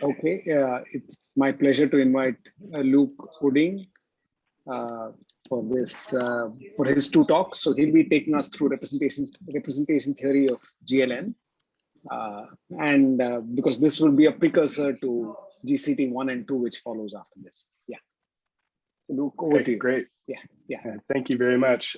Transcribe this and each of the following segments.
Okay, it's my pleasure to invite Luke Oeding for this for his two talks. So he'll be taking us through representation theory of GLN, because this will be a precursor to GCT 1 and 2, which follows after this. Yeah, Luke, over to you. Great. Yeah. Thank you very much.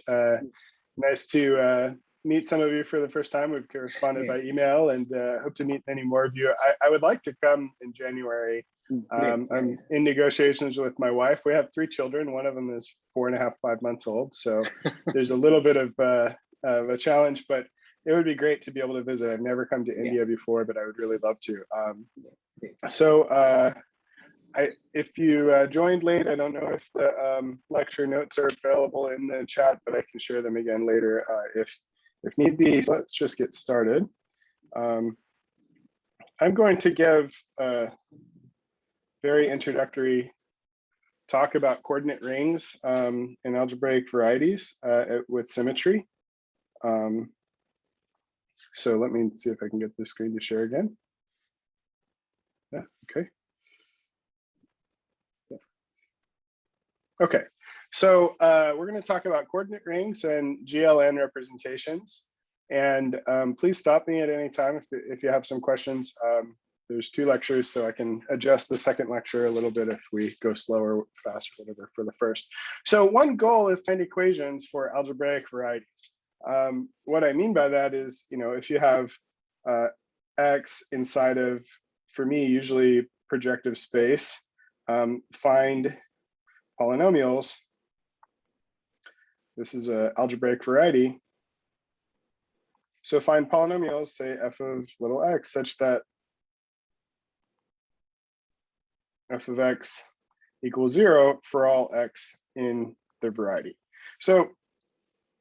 Nice to meet some of you for the first time. We've corresponded by email, and hope to meet many more of you. I would like to come in January. I'm in negotiations with my wife. We have 3 children. One of them is 4.5, 5 months old. So there's a little bit of a challenge, but it would be great to be able to visit. I've never come to India before, but I would really love to. If you joined late, I don't know if the lecture notes are available in the chat, but I can share them again later if need be. So let's just get started. I'm going to give a very introductory talk about coordinate rings and algebraic varieties with symmetry. So let me see if I can get the screen to share again. Yeah, okay. Okay, so we're going to talk about coordinate rings and GLN representations. And please stop me at any time if you have some questions. There's 2 lectures, so I can adjust the second lecture a little bit if we go slow or fast or whatever for the first. So one goal is to find equations for algebraic varieties. What I mean by that is, if you have X inside of, for me, usually projective space, find polynomials. This is an algebraic variety. So find polynomials, say f of little x, such that f of x equals 0 for all x in the variety. So,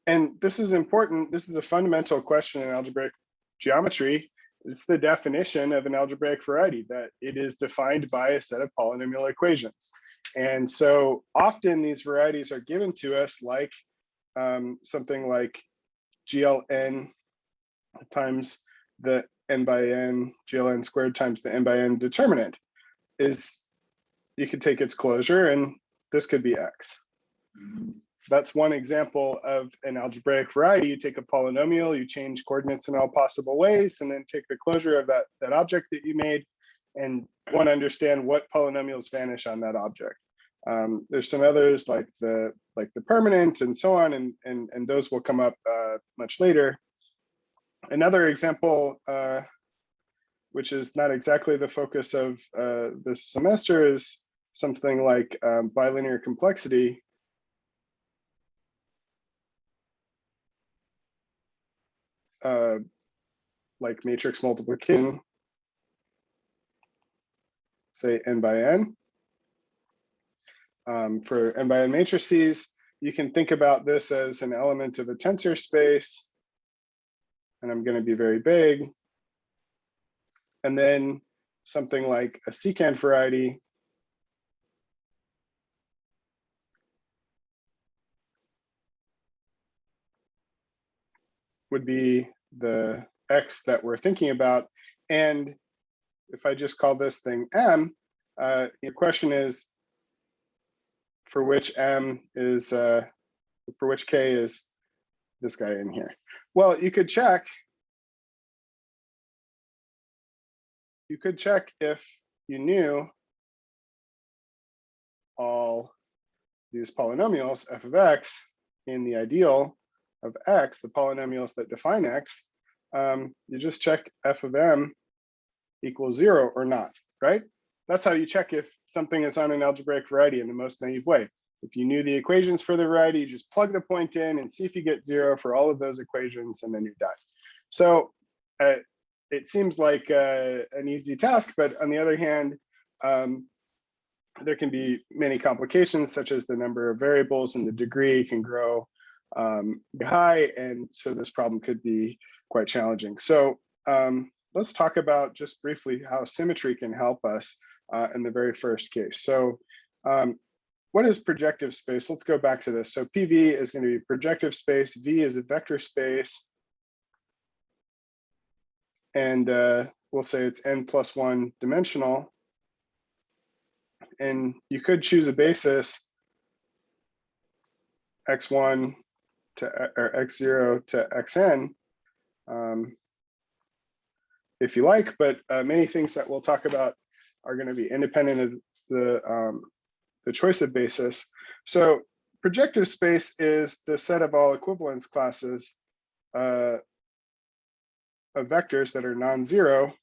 and this is important. This is a fundamental question in algebraic geometry. It's the definition of an algebraic variety, that it is defined by a set of polynomial equations. And so often these varieties are given to us like something like GLN times the n by n, GLN squared times the n by n determinant. Is you could take its closure and this could be x. That's one example of an algebraic variety. You take a polynomial, you change coordinates in all possible ways, and then take the closure of that object that you made and want to understand what polynomials vanish on that object. There's some others like the permanent and so on, and those will come up much later. Another example, which is not exactly the focus of this semester, is something like bilinear complexity. Like matrix multiplication, say n by n. For n by n matrices, you can think about this as an element of a tensor space, and I'm going to be very big. And then something like a secant variety would be the x that we're thinking about. And if I just call this thing m, your question is, for which m is, for which k is this guy in here? Well, you could check. You could check if you knew all these polynomials, f of x, in the ideal of x, the polynomials that define x, you just check f of m equals 0 or not, right? That's how you check if something is on an algebraic variety in the most naive way. If you knew the equations for the variety, you just plug the point in and see if you get 0 for all of those equations, and then you're done. So it seems like an easy task, but on the other hand, there can be many complications, such as the number of variables and the degree can grow high, and so this problem could be quite challenging. So let's talk about just briefly how symmetry can help us in the very first case. So what is projective space? Let's go back to this. So PV is going to be projective space, V is a vector space, and we'll say it's n+1 dimensional. and you could choose a basis x1 to or x0 to xn if you like, but many things that we'll talk about are going to be independent of the choice of basis. So projective space is the set of all equivalence classes of vectors that are non-zero.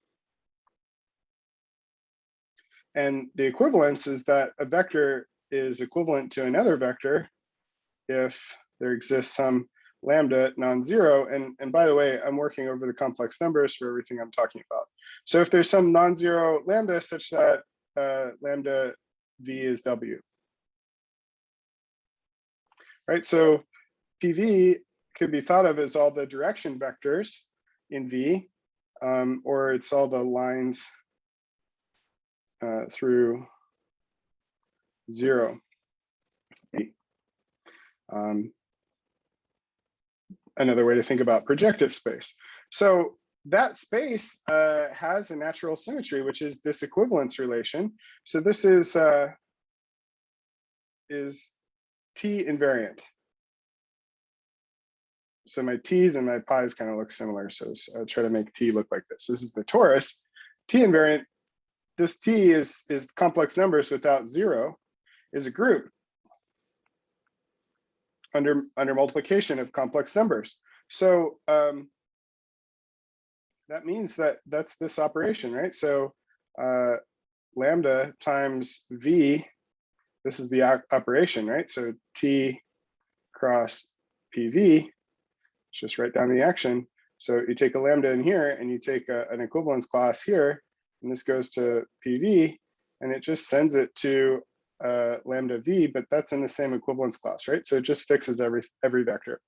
And the equivalence is that a vector is equivalent to another vector if there exists some lambda non-zero. And by the way, I'm working over the complex numbers for everything I'm talking about. So if there's some non-zero lambda such that lambda v is w. Right, so PV could be thought of as all the direction vectors in V, or it's all the lines through 0, 8. Another way to think about projective space. So that space has a natural symmetry, which is this equivalence relation. So this is T invariant. So my T's and my Pi's kind of look similar. So I'll try to make T look like this. This is the torus. T invariant, this T is complex numbers without 0, is a group under multiplication of complex numbers. So that means that that's this operation, right? So lambda times V, this is the operation, right? So T cross PV, just write down the action. So you take a lambda in here and you take an equivalence class here, and this goes to PV, and it just sends it to lambda V, but that's in the same equivalence class, right? So it just fixes every vector.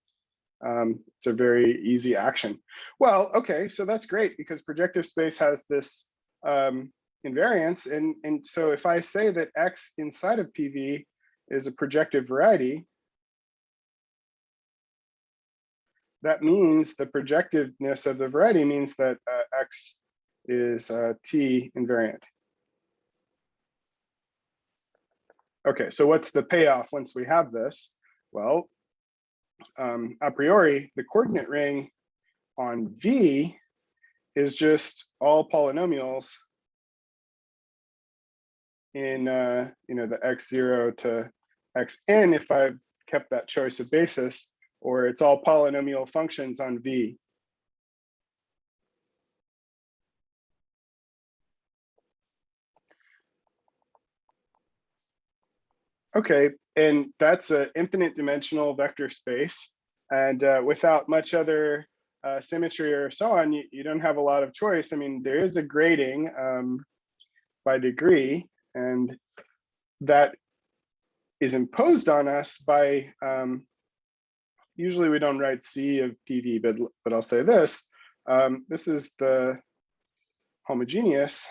It's a very easy action. Well, okay, so that's great because projective space has this invariance. And so if I say that X inside of PV is a projective variety, that means the projectiveness of the variety means that X is T invariant. Okay, so what's the payoff once we have this? Well, a priori, the coordinate ring on V is just all polynomials in the x0 to xn if I've kept that choice of basis, or it's all polynomial functions on V. Okay, and that's an infinite dimensional vector space. And without much other symmetry or so on, you don't have a lot of choice. I mean, there is a grading by degree, and that is imposed on us by, usually we don't write C of PV, but I'll say this. This is the homogeneous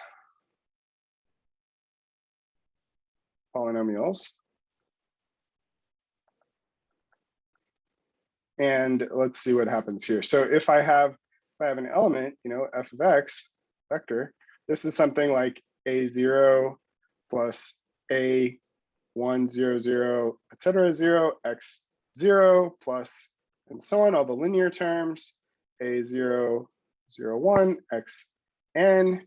polynomials. And let's see what happens here. So if I have an element, f of x vector, this is something like a0 plus a1, 0, 0, etc., 0, x0 plus, and so on, all the linear terms, a0, 0, 1, xn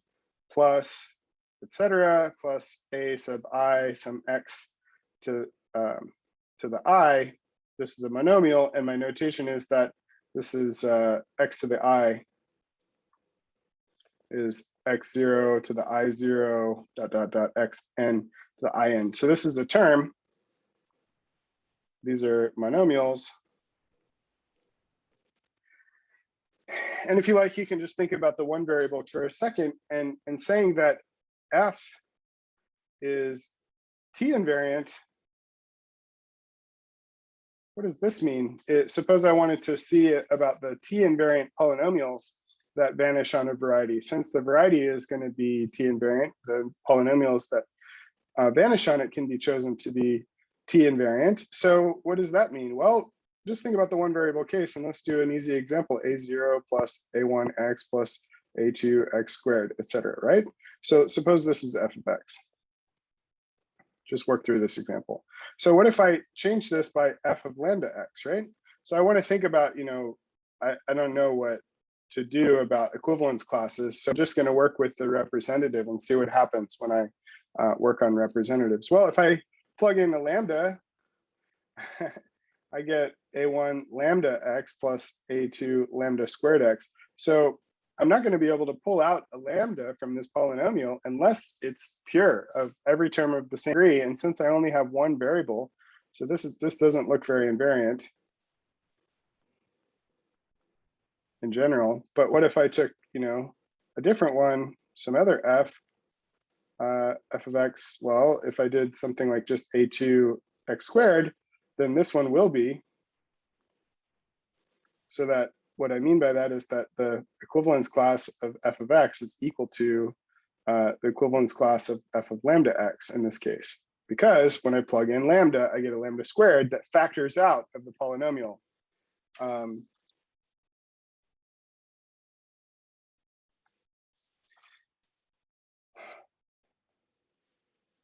plus, etc., plus a sub I, some x to the I. This is a monomial, and my notation is that this is x to the I is x0 to the I0 ... xn to the in. So this is a term. These are monomials. And if you like, you can just think about the one variable for a second and saying that f is T invariant. What does this mean? Suppose I wanted to see about the T invariant polynomials that vanish on a variety. Since the variety is going to be T invariant, the polynomials that vanish on it can be chosen to be T invariant. So what does that mean? Well, just think about the one variable case, and let's do an easy example: a0 plus a1x plus a2x squared, etc. Right? So suppose this is f of x. just work through this example. So what if I change this by f of lambda x, right? So I want to think about, I don't know what to do about equivalence classes. So I'm just going to work with the representative and see what happens when I work on representatives. Well, if I plug in a lambda, I get a1 lambda x plus a2 lambda squared x. So I'm not going to be able to pull out a lambda from this polynomial unless it's pure of every term of the same degree. And since I only have one variable, so this doesn't look very invariant in general. But what if I took, a different one, some other f of x? Well, if I did something like just a2 x squared, then this one will be. So that what I mean by that is that the equivalence class of f of x is equal to the equivalence class of f of lambda x in this case, because when I plug in lambda, I get a lambda squared that factors out of the polynomial.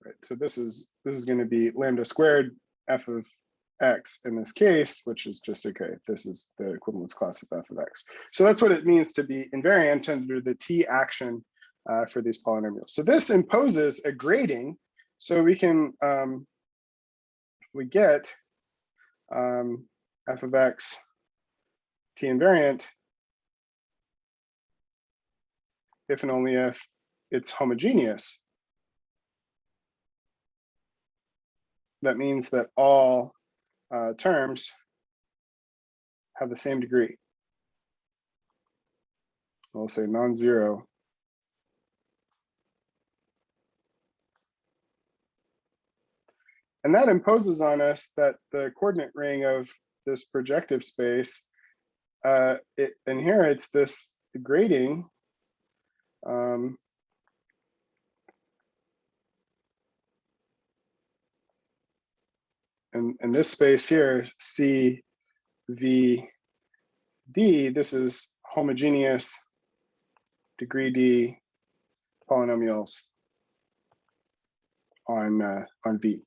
Right, so this is going to be lambda squared f of x in this case, which is just okay. This is the equivalence class of f of x. So that's what it means to be invariant under the T action for these polynomials. So this imposes a grading. So we can we get f of x T invariant if and only if it's homogeneous. That means that all terms have the same degree. We'll say non-zero. And that imposes on us that the coordinate ring of this projective space, it inherits this grading and this space here, C, V, D, this is homogeneous degree D polynomials on V.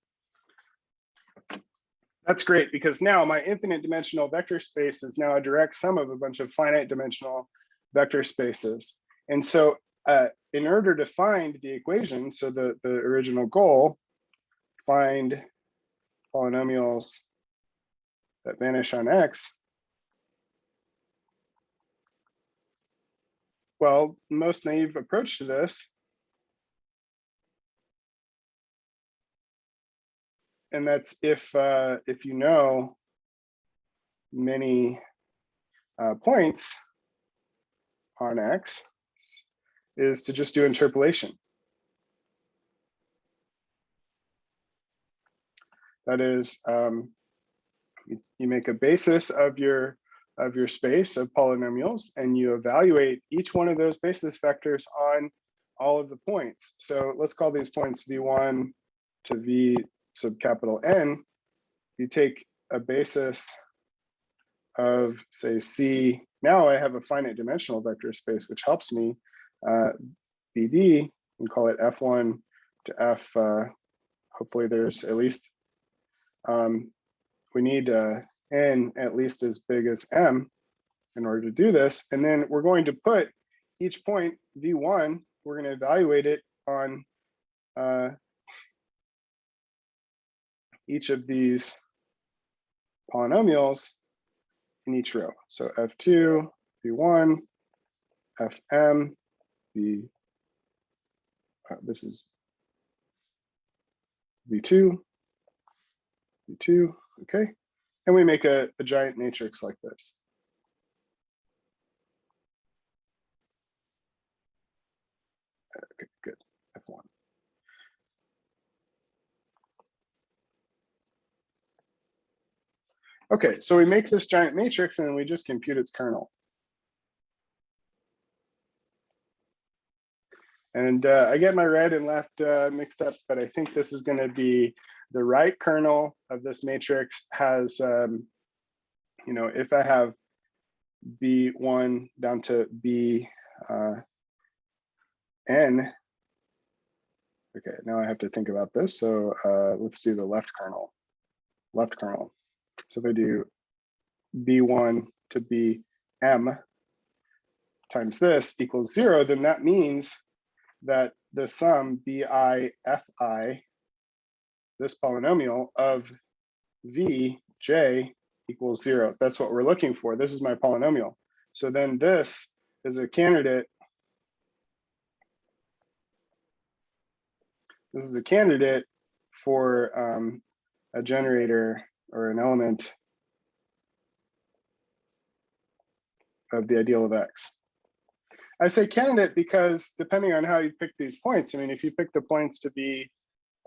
That's great, because now my infinite dimensional vector space is now a direct sum of a bunch of finite dimensional vector spaces. And so in order to find the equation, so the original goal, find polynomials that vanish on X. Well, most naive approach to this, and that's if you know many points on X, is to just do interpolation. That is, you make a basis of your space of polynomials, and you evaluate each one of those basis vectors on all of the points. So let's call these points V1 to V sub capital N. You take a basis of, say, C. Now I have a finite dimensional vector space, which helps me. BD, and call it F1 to F. Hopefully there's at least, we need N at least as big as M in order to do this. And then we're going to put each point V1, we're going to evaluate it on each of these polynomials in each row. So F2, V1, Fm, V, this is V2, V2, okay. And we make a giant matrix like this. Okay, good, F1. Okay, so we make this giant matrix and then we just compute its kernel. And I get my right and left mixed up, but I think this is going to be the right kernel of this matrix has, if I have B1 down to B n, Okay, now I have to think about this. So let's do the left kernel. So if I do B1 to Bm times this equals 0, then that means that the sum Bi Fi, this polynomial of Vj equals 0. That's what we're looking for. This is my polynomial. So then this is a candidate. This is a candidate for a generator or an element of the ideal of X. I say candidate because depending on how you pick these points, I mean, if you pick the points to be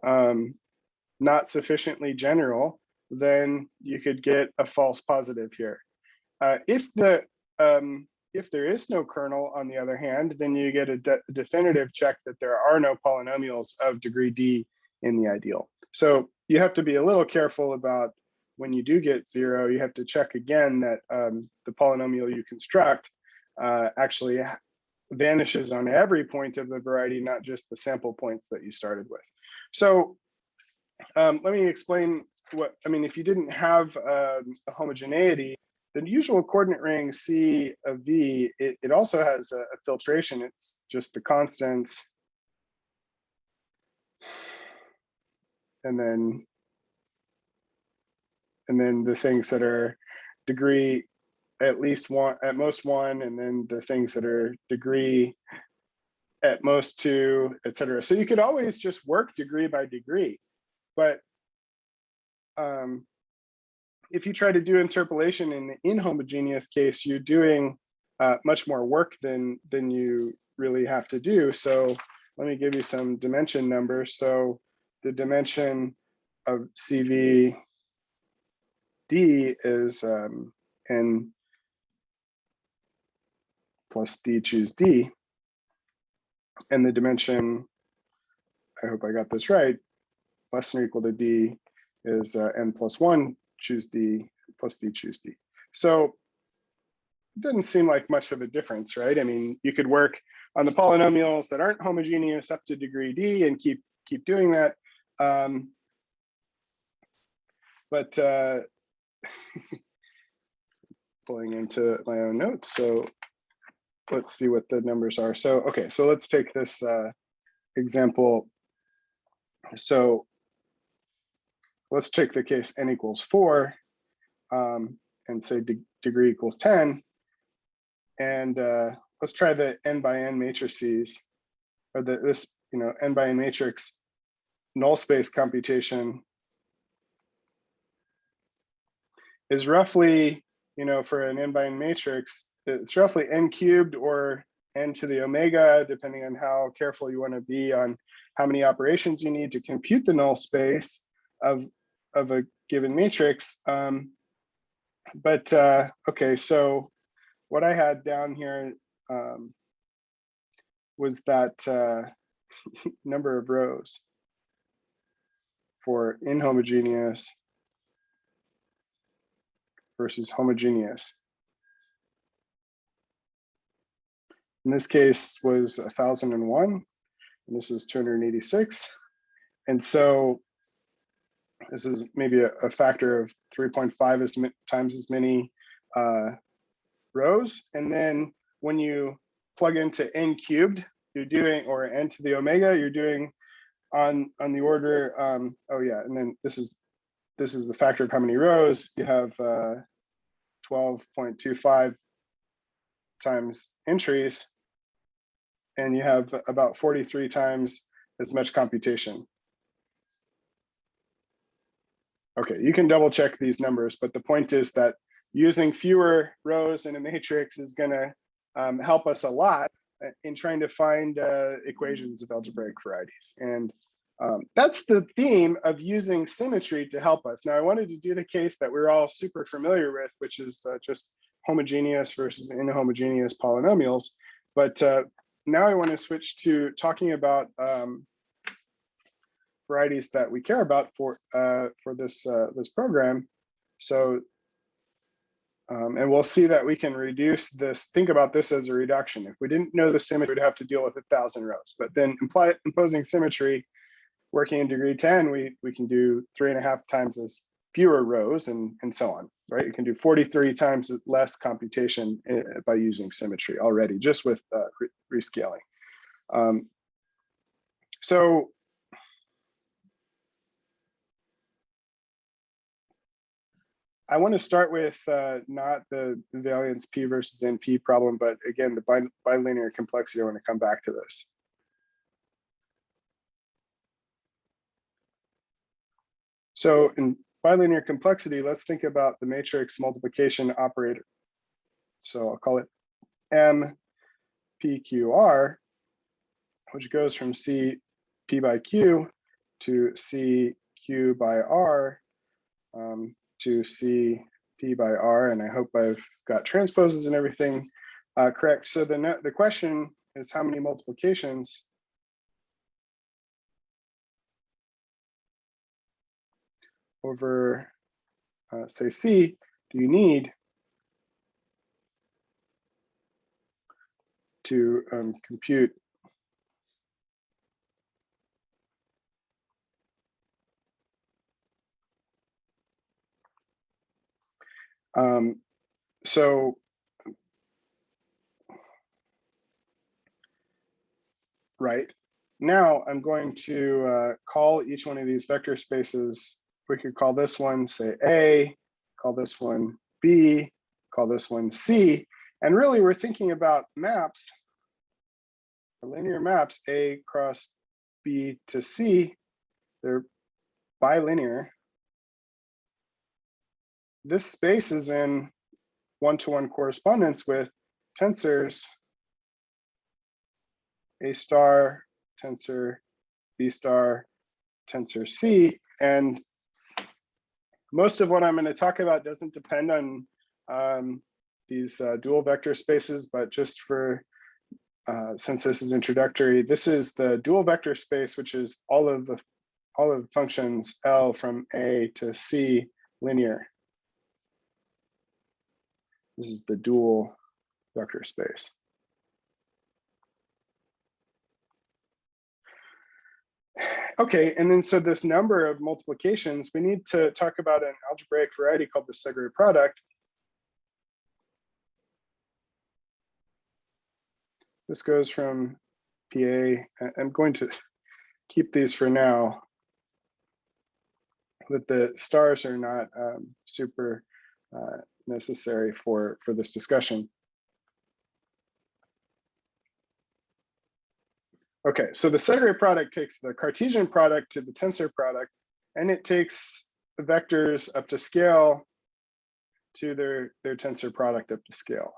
not sufficiently general, then you could get a false positive here. If there is no kernel, on the other hand, then you get a definitive check that there are no polynomials of degree D in the ideal. So you have to be a little careful about when you do get 0, you have to check again that the polynomial you construct actually vanishes on every point of the variety, not just the sample points that you started with. So let me explain what, I mean, if you didn't have a homogeneity, the usual coordinate ring C of V, it also has a filtration. It's just the constants. And then the things that are degree at least 1, at most 1, and then the things that are degree at most 2, etc. So you could always just work degree by degree, but if you try to do interpolation in the inhomogeneous case, you're doing much more work than you really have to do. So let me give you some dimension numbers. So the dimension of CVD is n plus D choose D. And the dimension, I hope I got this right, less than or equal to D is n plus 1 choose D plus D choose D. So it doesn't seem like much of a difference, right? I mean, you could work on the polynomials that aren't homogeneous up to degree D and keep doing that. But pulling into my own notes. So let's see what the numbers are. So, okay, so let's take this example. So let's take the case n equals 4 and say degree equals 10. And let's try the n by n matrices, or this n by n matrix null space computation is roughly, for an n by n matrix, it's roughly n cubed or n to the omega, depending on how careful you want to be on how many operations you need to compute the null space of a given matrix. Okay, so what I had down here was that number of rows for inhomogeneous versus homogeneous. In this case was 1001, and this is 286. And so this is maybe a factor of 3.5 times as many rows. And then when you plug into n cubed, you're doing, or n to the omega, you're doing on the order, oh yeah, and then this is the factor of how many rows. You have 12.25 times entries, and you have about 43 times as much computation. Okay, you can double check these numbers, but the point is that using fewer rows in a matrix is going to help us a lot in trying to find equations of algebraic varieties. And that's the theme of using symmetry to help us. Now, I wanted to do the case that we're all super familiar with, which is just homogeneous versus inhomogeneous polynomials. But now I want to switch to talking about varieties that we care about for this program. So, and we'll see that we can reduce this. Think about this as a reduction. If we didn't know the symmetry, we'd have to deal with 1,000 rows. But then imposing symmetry working in degree 10, we can do 3.5 times as fewer rows and so on, right? You can do 43 times less computation by using symmetry already, just with rescaling. So I want to start with not the variance P versus NP problem, but again, the bilinear complexity. I want to come back to this. So in bilinear complexity, let's think about the matrix multiplication operator. So I'll call it MPQR, which goes from C P by Q to C Q by R to C P by R. And I hope I've got transposes and everything correct. So the question is, how many multiplications over, say, C do you need to compute so right now I'm going to call each one of these vector spaces. We could call this one, say, A, call this one B, call this one C. And really we're thinking about maps, linear maps, A cross B to C. They're bilinear. This space is in one-to-one correspondence with tensors A star, tensor B star, tensor C. And most of what I'm going to talk about doesn't depend on these dual vector spaces, but just for, since this is introductory, this is the dual vector space, which is all of the functions L from A to C linear. This is the dual vector space. Okay, and then so this number of multiplications, we need to talk about an algebraic variety called the Segre product. This goes from PA. I'm going to keep these for now, but the stars are not super necessary for this discussion. Okay, so the Segre product takes the Cartesian product to the tensor product, and it takes the vectors up to scale to their tensor product up to scale.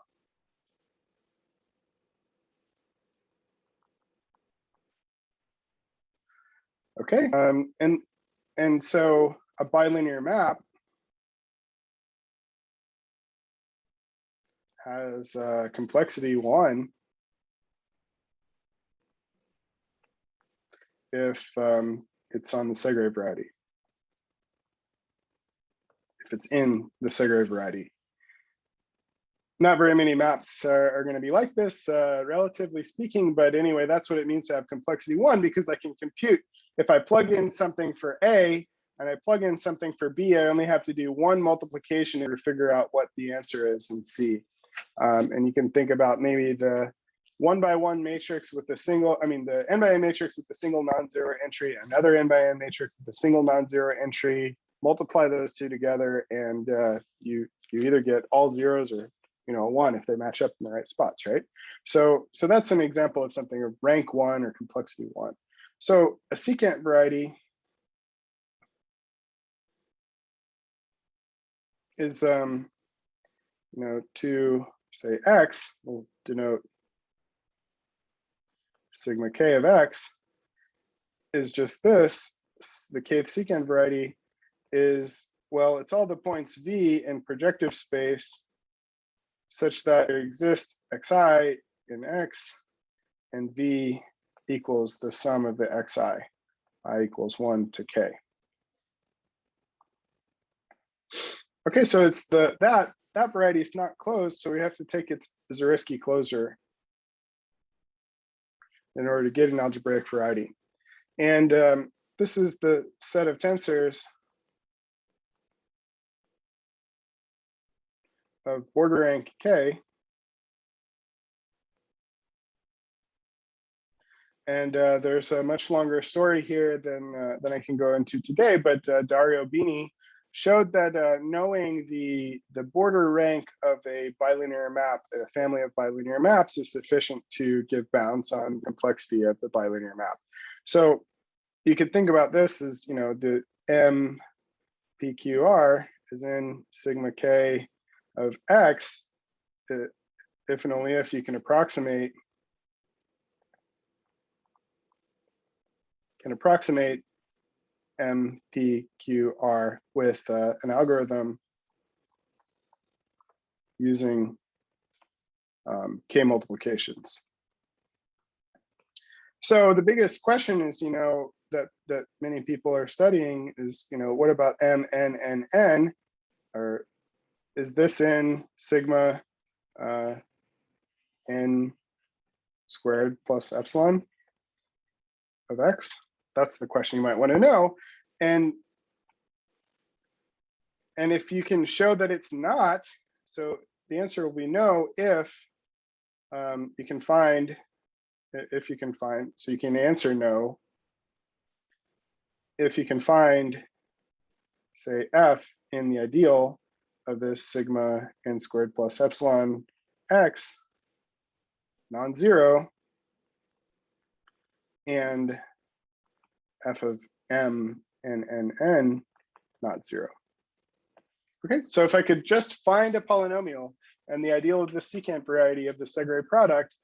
Okay, and so a bilinear map has complexity 1 if it's on the Segre variety, if it's in the Segre variety. Not very many maps are going to be like this, relatively speaking, but anyway, that's what it means to have complexity 1, because I can compute. If I plug in something for A and I plug in something for B, I only have to do one multiplication to figure out what the answer is in C. And you can think about maybe the 1-by-1 matrix with a single, the n-by-n matrix with a single non-zero entry, another n-by-n matrix with a single non-zero entry, multiply those two together, and you either get all zeros or a 1 if they match up in the right spots, right? So that's an example of something of rank 1 or complexity 1. So a secant variety is to say X, we'll denote sigma K of X, is just this. The kth secant variety is, well, it's all the points V in projective space such that there exists Xi in X and V equals the sum of the Xi, I equals 1 to K. Okay, so it's that variety is not closed, so we have to take its Zariski closure in order to get an algebraic variety. And this is the set of tensors of border rank K. And there's a much longer story here than I can go into today, but Dario Bini showed that knowing the border rank of a bilinear map, a family of bilinear maps, is sufficient to give bounds on complexity of the bilinear map. So you could think about this as, you know, the M PQR is in sigma K of X, if and only if you can approximate MPQR with an algorithm using K multiplications. So the biggest question is, you know, that many people are studying is, you know, what about M, N, and N? Or is this in sigma N squared plus epsilon of X? That's the question you might want to know. And if you can show that it's not, so the answer will be no if you can find, so you can answer no if you can find, say, F in the ideal of this sigma N squared plus epsilon X non-zero, and F of M and N not zero. Okay, so if I could just find a polynomial and the ideal of the secant variety of the Segre product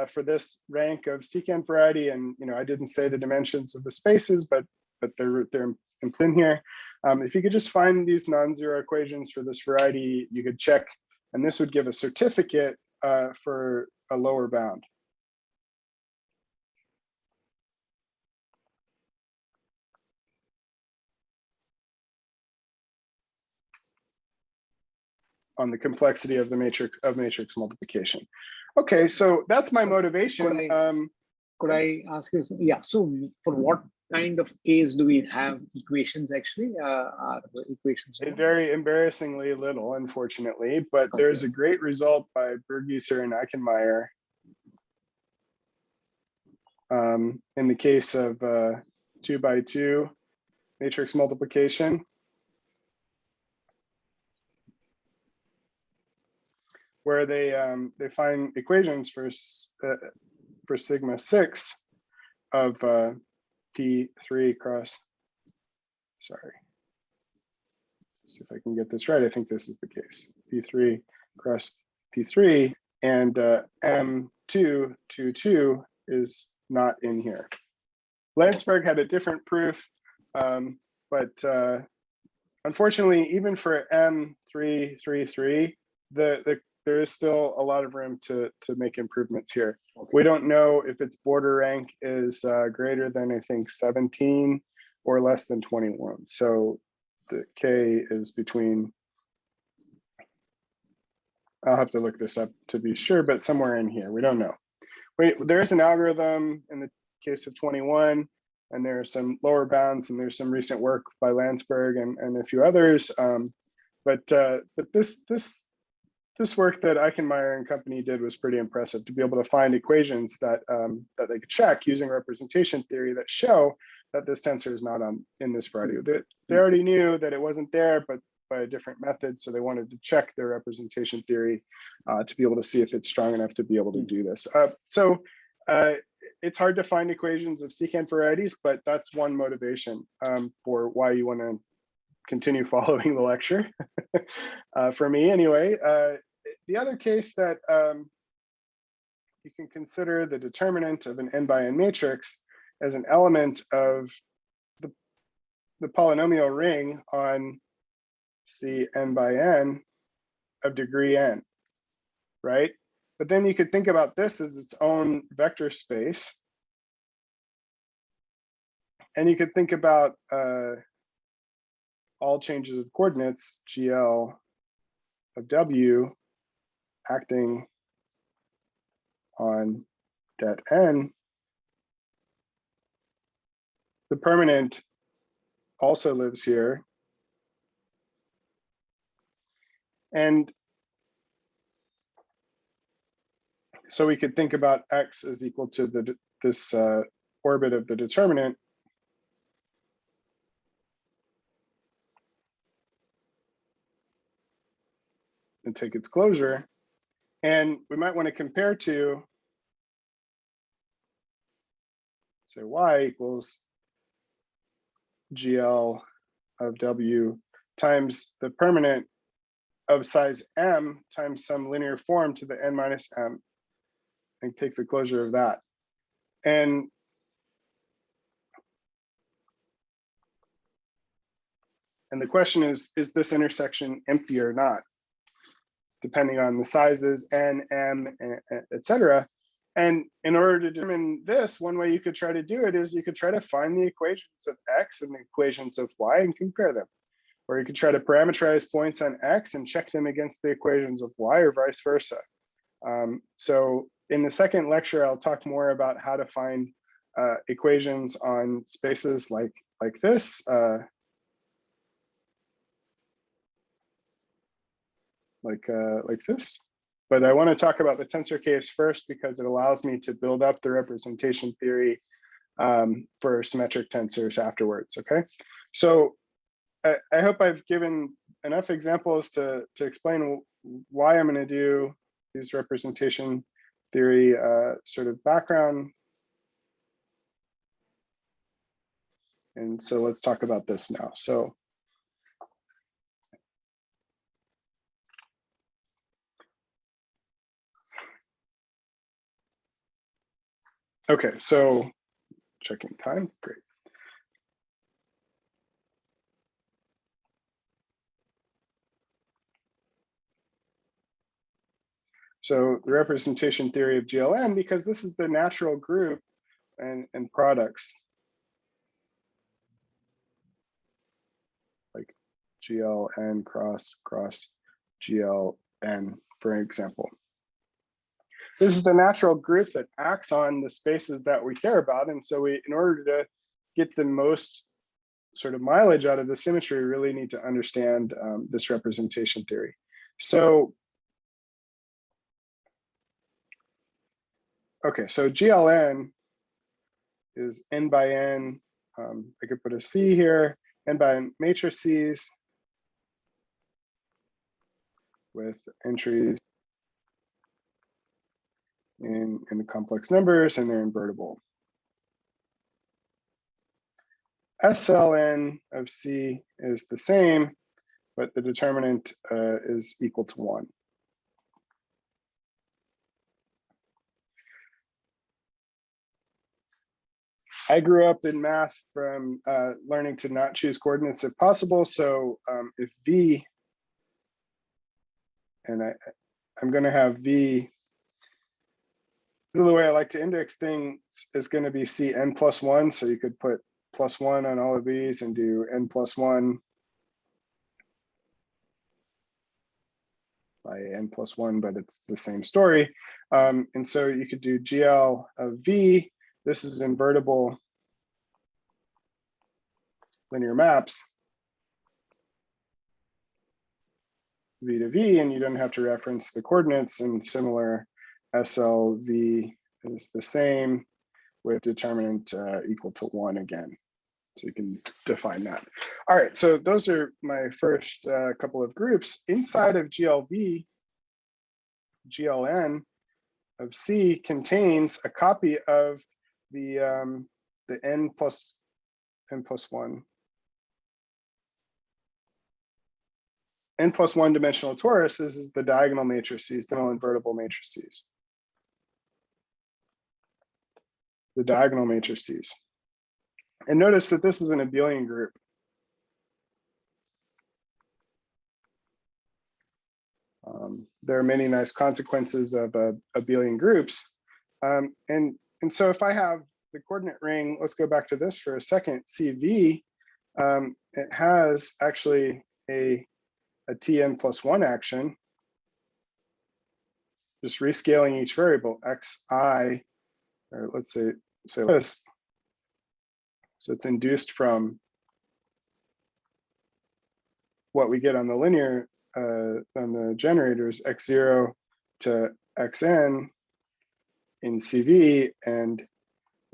for this rank of secant variety, and you know, I didn't say the dimensions of the spaces, but they're in here. If you could just find these non-zero equations for this variety, you could check, and this would give a certificate for a lower bound. On the complexity of the matrix multiplication. Okay, so that's my motivation. Could I ask you? Yeah. So for what kind of case do we have equations actually? Are the equations very embarrassingly little, unfortunately, but okay. There's a great result by Bergieser and Eichenmeier in the case of 2x2 matrix multiplication, where they find equations for sigma 6 of P3 cross, sorry, see if I can get this right. I think this is the case. P3 cross P3, and M222 is not in here. Landsberg had a different proof, but unfortunately, even for M333, there is still a lot of room to make improvements here. Okay. We don't know if its border rank is greater than, I think, 17 or less than 21. So the K is between, I'll have to look this up to be sure, but somewhere in here, we don't know. There is an algorithm in the case of 21, and there are some lower bounds, and there's some recent work by Landsberg and a few others. But this work that Eichenmeier and company did was pretty impressive, to be able to find equations that that they could check using representation theory that show that this tensor is not in this variety. They already knew that it wasn't there, but by a different method, so they wanted to check their representation theory to be able to see if it's strong enough to be able to do this. It's hard to find equations of secant varieties, but that's one motivation for why you want to continue following the lecture. For me anyway. The other case that you can consider the determinant of an n by n matrix as an element of the polynomial ring on C n by n of degree n, right? But then you could think about this as its own vector space. And you could think about all changes of coordinates, GL of W, acting on det n the permanent also lives here. And so we could think about x as equal to this orbit of the determinant. And take its closure. And we might want to compare to, say, y equals GL of W times the permanent of size m times some linear form to the n minus m, and take the closure of that. And the question is this intersection empty or not, depending on the sizes n, m, et cetera. And in order to determine this, one way you could try to do it is you could try to find the equations of x and the equations of y and compare them. Or you could try to parameterize points on x and check them against the equations of y, or vice versa. So in the second lecture, I'll talk more about how to find equations on spaces like this. Like this. But I want to talk about the tensor case first because it allows me to build up the representation theory for symmetric tensors afterwards, okay? So I hope I've given enough examples to explain why I'm going to do these representation theory sort of background. And so let's talk about this now. So okay, so checking time, great. So the representation theory of GLN, because this is the natural group and products like GLN cross GLN, for example. This is the natural group that acts on the spaces that we care about. And so in order to get the most sort of mileage out of the symmetry, we really need to understand this representation theory. So, okay, so GLN is n by n. I could put a C here, n by n matrices with entries in the complex numbers, and they're invertible. SLN of C is the same, but the determinant is equal to 1. I grew up in math from learning to not choose coordinates if possible. So if V, and I'm going to have V, this is the way I like to index things, is going to be Cn plus 1. So you could put +1 on all of these and do n plus 1 by n plus 1, but it's the same story. And so you could do GL of V. This is invertible linear maps, V to V, and you don't have to reference the coordinates, and similar SLV is the same with determinant equal to 1 again. So you can define that. All right, so those are my first couple of groups. Inside of GLV, GLN of C contains a copy of the n plus 1. N plus 1 dimensional torus is the diagonal matrices, diagonal invertible matrices. The diagonal matrices. And notice that this is an abelian group. There are many nice consequences of abelian groups. And so if I have the coordinate ring, let's go back to this for a second, CV, it has actually a Tn plus 1 action, just rescaling each variable, xi, or let's say this. So it's induced from what we get on the linear, on the generators, x0 to xn in CV, and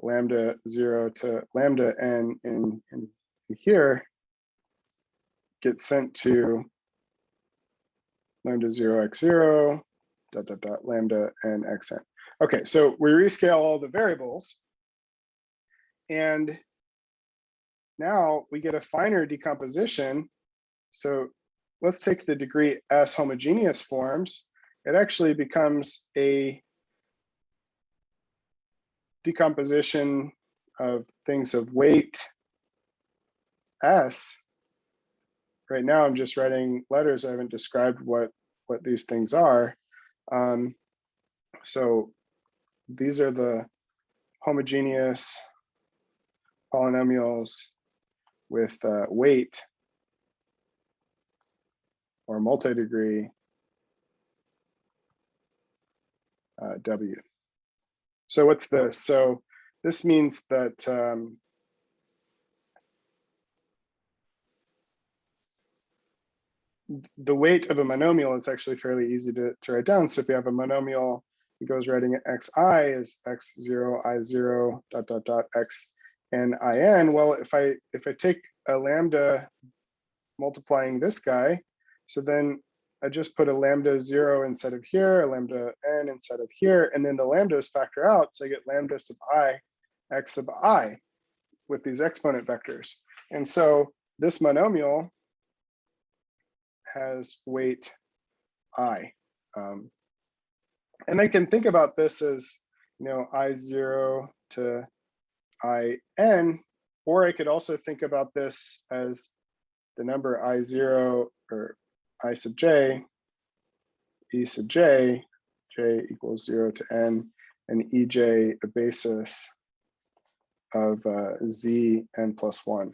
lambda 0 to lambda n in here gets sent to lambda 0 x0 dot dot dot lambda n xn. Okay, so we rescale all the variables, and now we get a finer decomposition. So let's take the degree S homogeneous forms. It actually becomes a decomposition of things of weight S. Right now I'm just writing letters. I haven't described what these things are. So these are the homogeneous polynomials with weight or multi-degree W. So what's this? So this means that the weight of a monomial is actually fairly easy to write down. So if you have a monomial, it goes writing xi is x0, i0, dot, dot, dot, x, and in. Well, if I take a lambda multiplying this guy, so then I just put a lambda 0 instead of here, a lambda n instead of here, and then the lambdas factor out. So I get lambda sub I, x sub I with these exponent vectors. And so this monomial has weight I. And I can think about this as, I0 to in, or I could also think about this as the number I0 or I sub j, e sub j, j equals 0 to n, and ej a basis of z n plus 1.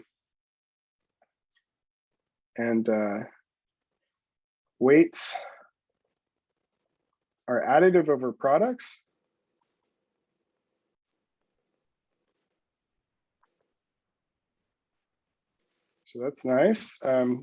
And weights are additive over products. So that's nice.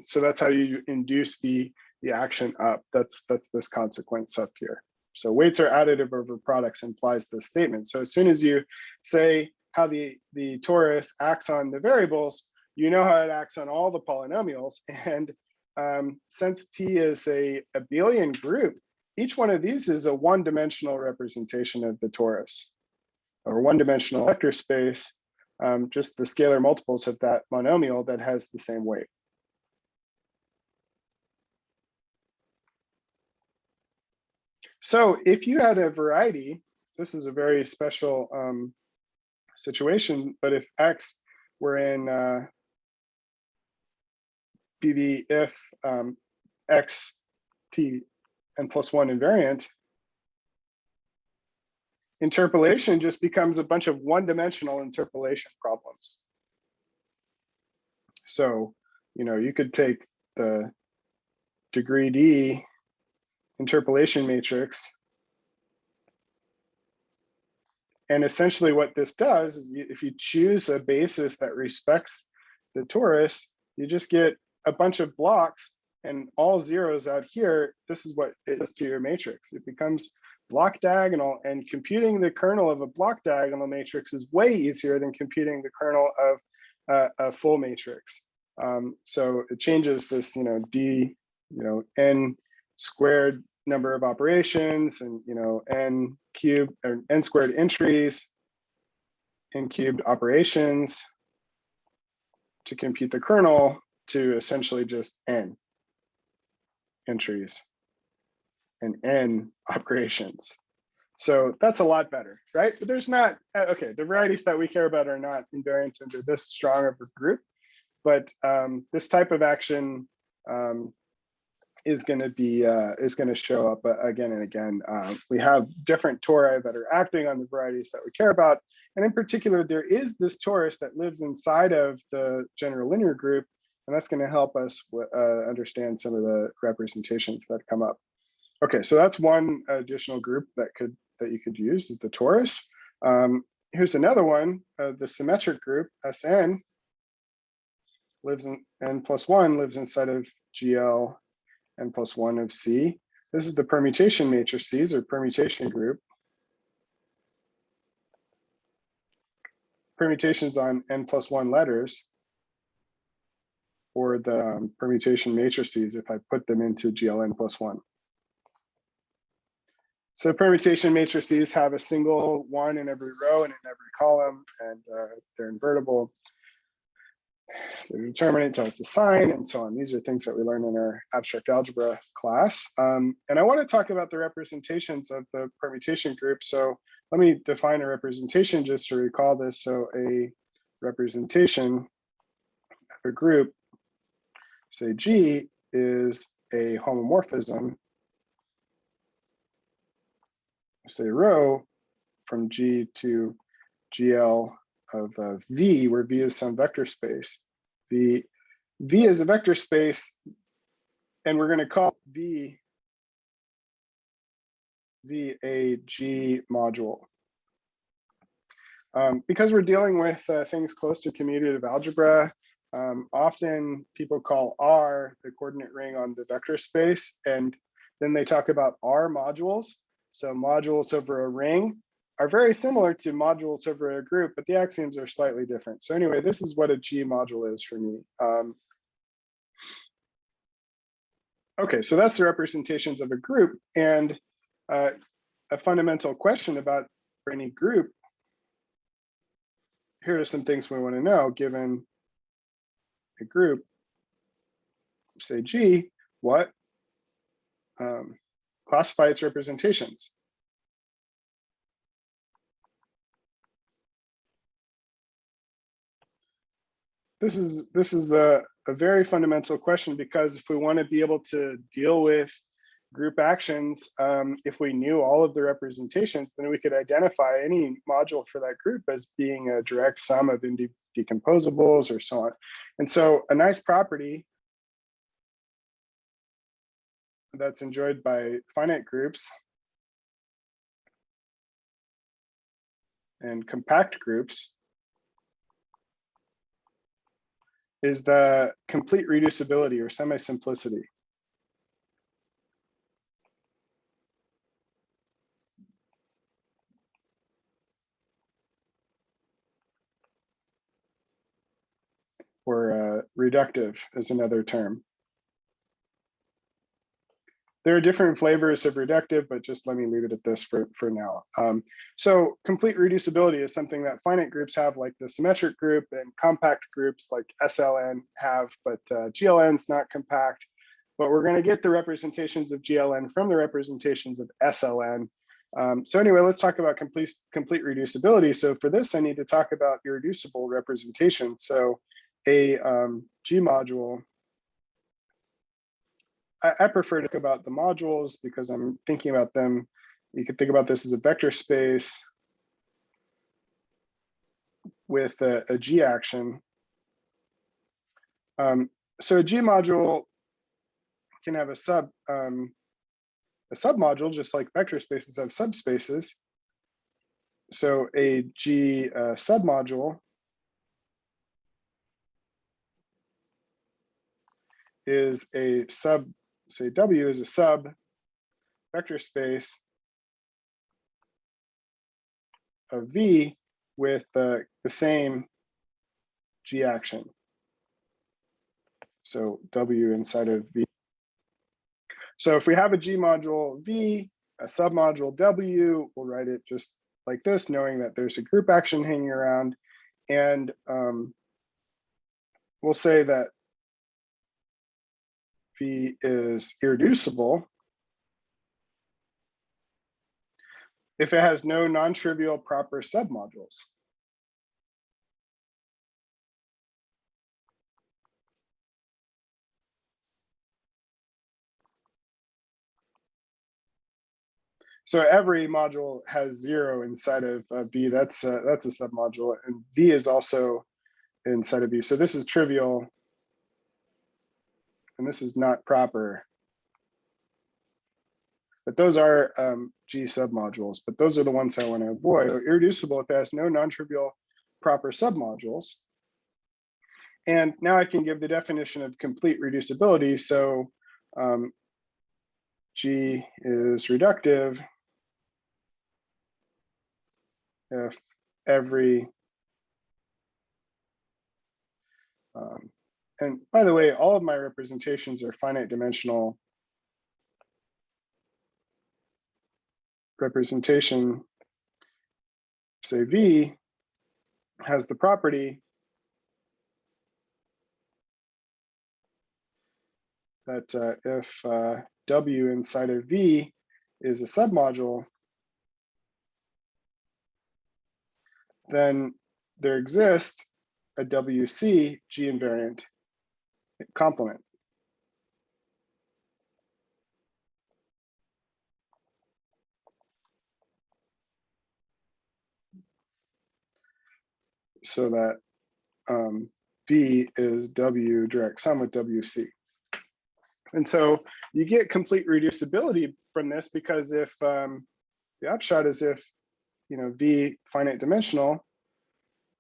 So that's how you induce the action up. That's this consequence up here. So weights are additive over products implies this statement. So as soon as you say how the torus acts on the variables, you know how it acts on all the polynomials. And since T is a abelian group, each one of these is a one-dimensional representation of the torus, or one-dimensional vector space, just the scalar multiples of that monomial that has the same weight. So if you had a variety, this is a very special situation, but if X were in PV if X T n plus 1 invariant, interpolation just becomes a bunch of one-dimensional interpolation problems. So, you could take the degree D interpolation matrix, and essentially what this does is if you choose a basis that respects the torus, you just get a bunch of blocks and all zeros out here. This is what it does to your matrix. It becomes block diagonal, and computing the kernel of a block diagonal matrix is way easier than computing the kernel of a full matrix. So it changes this, D, n squared number of operations, and n cubed or n squared entries, n cubed operations to compute the kernel to essentially just n entries and n operations. So that's a lot better, right? But there's not, okay, the varieties that we care about are not invariant under this strong of a group, but this type of action is going to show up again and again. We have different tori that are acting on the varieties that we care about. And in particular, there is this torus that lives inside of the general linear group, and that's going to help us understand some of the representations that come up. Okay, so that's one additional group that you could use, is the torus. Here's another one, the symmetric group, Sn, lives in n+1 lives inside of GL n+1 of C. This is the permutation matrices or permutation group. Permutations on n+1 letters, or the permutation matrices if I put them into GL n+1. So permutation matrices have a single one in every row and in every column, and they're invertible. The determinant tells the sign, and so on. These are things that we learn in our abstract algebra class. And I want to talk about the representations of the permutation group. So let me define a representation just to recall this. So a representation of a group, say G, is a homomorphism, say rho, from G to GL of V, where V is some vector space. V is a vector space, and we're going to call V a G module. Because we're dealing with things close to commutative algebra, often people call R the coordinate ring on the vector space, and then they talk about R modules. So modules over a ring are very similar to modules over a group, but the axioms are slightly different. So anyway, this is what a G module is for me. Okay, so that's the representations of a group. And a fundamental question about any group, here are some things we want to know given a group, say G, what? Classify its representations. This is a very fundamental question, because if we want to be able to deal with group actions, if we knew all of the representations, then we could identify any module for that group as being a direct sum of decomposables or so on. And so a nice property that's enjoyed by finite groups and compact groups is the complete reducibility or semi-simplicity. Or reductive is another term. There are different flavors of reductive, but just let me leave it at this for now. So complete reducibility is something that finite groups have, like the symmetric group, and compact groups like SLN have, but GLN is not compact. But we're going to get the representations of GLN from the representations of SLN. So anyway, let's talk about complete reducibility. So for this, I need to talk about irreducible representation. So a G module, I prefer to think about the modules because I'm thinking about them. You could think about this as a vector space with a G action. So a G module can have a submodule, just like vector spaces have subspaces. So a G submodule is a sub, say W is a sub vector space of V with the same G action. So W inside of V. So if we have a G module V, a submodule W, we'll write it just like this, knowing that there's a group action hanging around. And we'll say that V is irreducible if it has no non-trivial proper submodules. So every module has 0 inside of V. That's a submodule, and V is also inside of V. So this is trivial, and this is not proper. but those are G submodules, but those are the ones I want to avoid. So irreducible if it has no non-trivial proper submodules. And now I can give the definition of complete reducibility. So G is reductive if every, and by the way, all of my representations are finite dimensional representation. Say V has the property that if W inside of V is a submodule, then there exists a WC G invariant complement. So that V is W direct sum with WC. And so you get complete reducibility from this, because if the upshot is if V finite dimensional,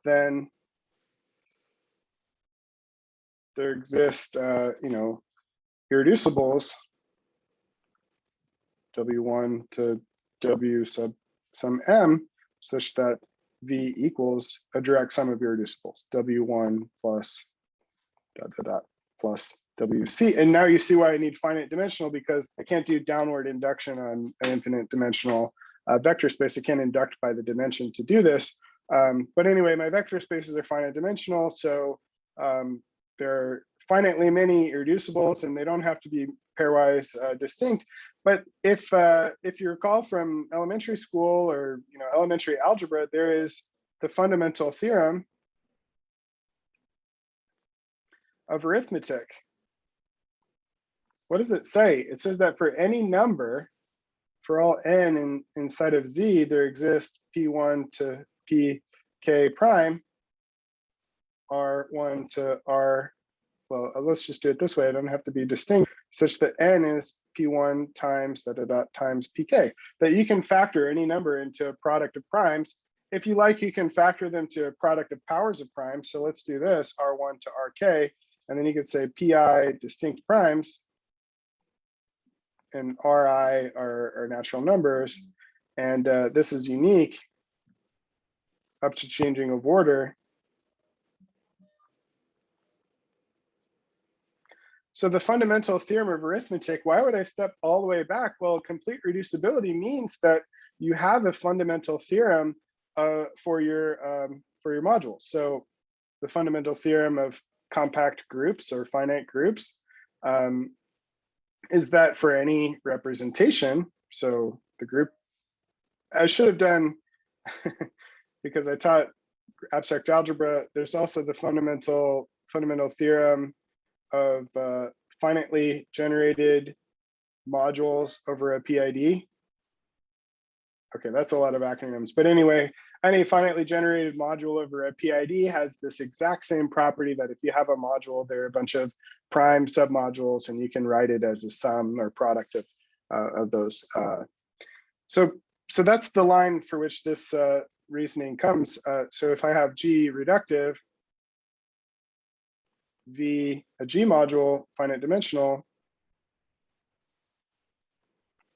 then there exist irreducibles W1 to W sub some M, such that V equals a direct sum of irreducibles, W1 plus dot dot dot plus WC. And now you see why I need finite dimensional, because I can't do downward induction on an infinite dimensional vector space. I can't induct by the dimension to do this. But anyway, my vector spaces are finite dimensional. So there are finitely many irreducibles, and they don't have to be pairwise distinct. But if you recall from elementary school or elementary algebra, there is the fundamental theorem of arithmetic. What does it say? It says that for any number, for all n inside of Z, there exists P1 to Pk prime, R1 to R, well, let's just do it this way. I don't have to be distinct, such that n is P1 times dot dot dot times Pk. That you can factor any number into a product of primes. If you like, you can factor them to a product of powers of primes. So let's do this, R1 to Rk. And then you could say Pi distinct primes, and Ri are natural numbers. And this is unique up to changing of order. So the fundamental theorem of arithmetic, why would I step all the way back? Well, complete reducibility means that you have a fundamental theorem for your modules. So the fundamental theorem of compact groups or finite groups is that for any representation, so the group, I should have done, because I taught abstract algebra, there's also the fundamental theorem of finitely generated modules over a PID. Okay, that's a lot of acronyms, but anyway, any finitely generated module over a PID has this exact same property that if you have a module, there are a bunch of prime submodules, and you can write it as a sum or product of those. So that's the line for which this reasoning comes. So if I have G reductive, V a G module, finite dimensional,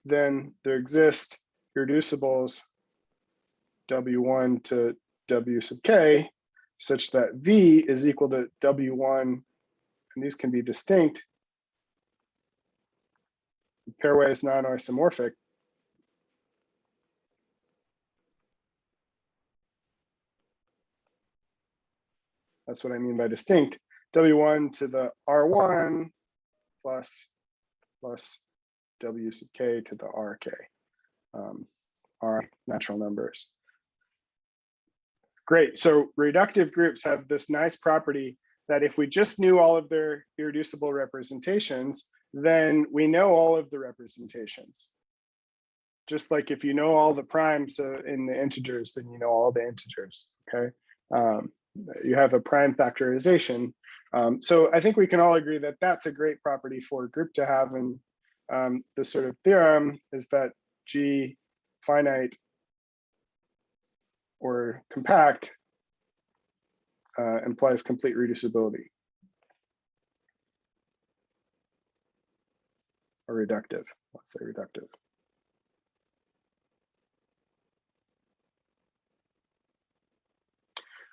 then there exist irreducibles W1 to W sub k, such that V is equal to W1, and these can be distinct, pairwise non-isomorphic. That's what I mean by distinct. W1 to the R1 plus W sub k to the Rk, are natural numbers. Great, so reductive groups have this nice property that if we just knew all of their irreducible representations, then we know all of the representations. Just like if you know all the primes in the integers, then you know all the integers, okay? You have a prime factorization. So I think we can all agree that that's a great property for a group to have, and the sort of theorem is that G finite or compact implies complete reducibility or reductive. Let's say reductive.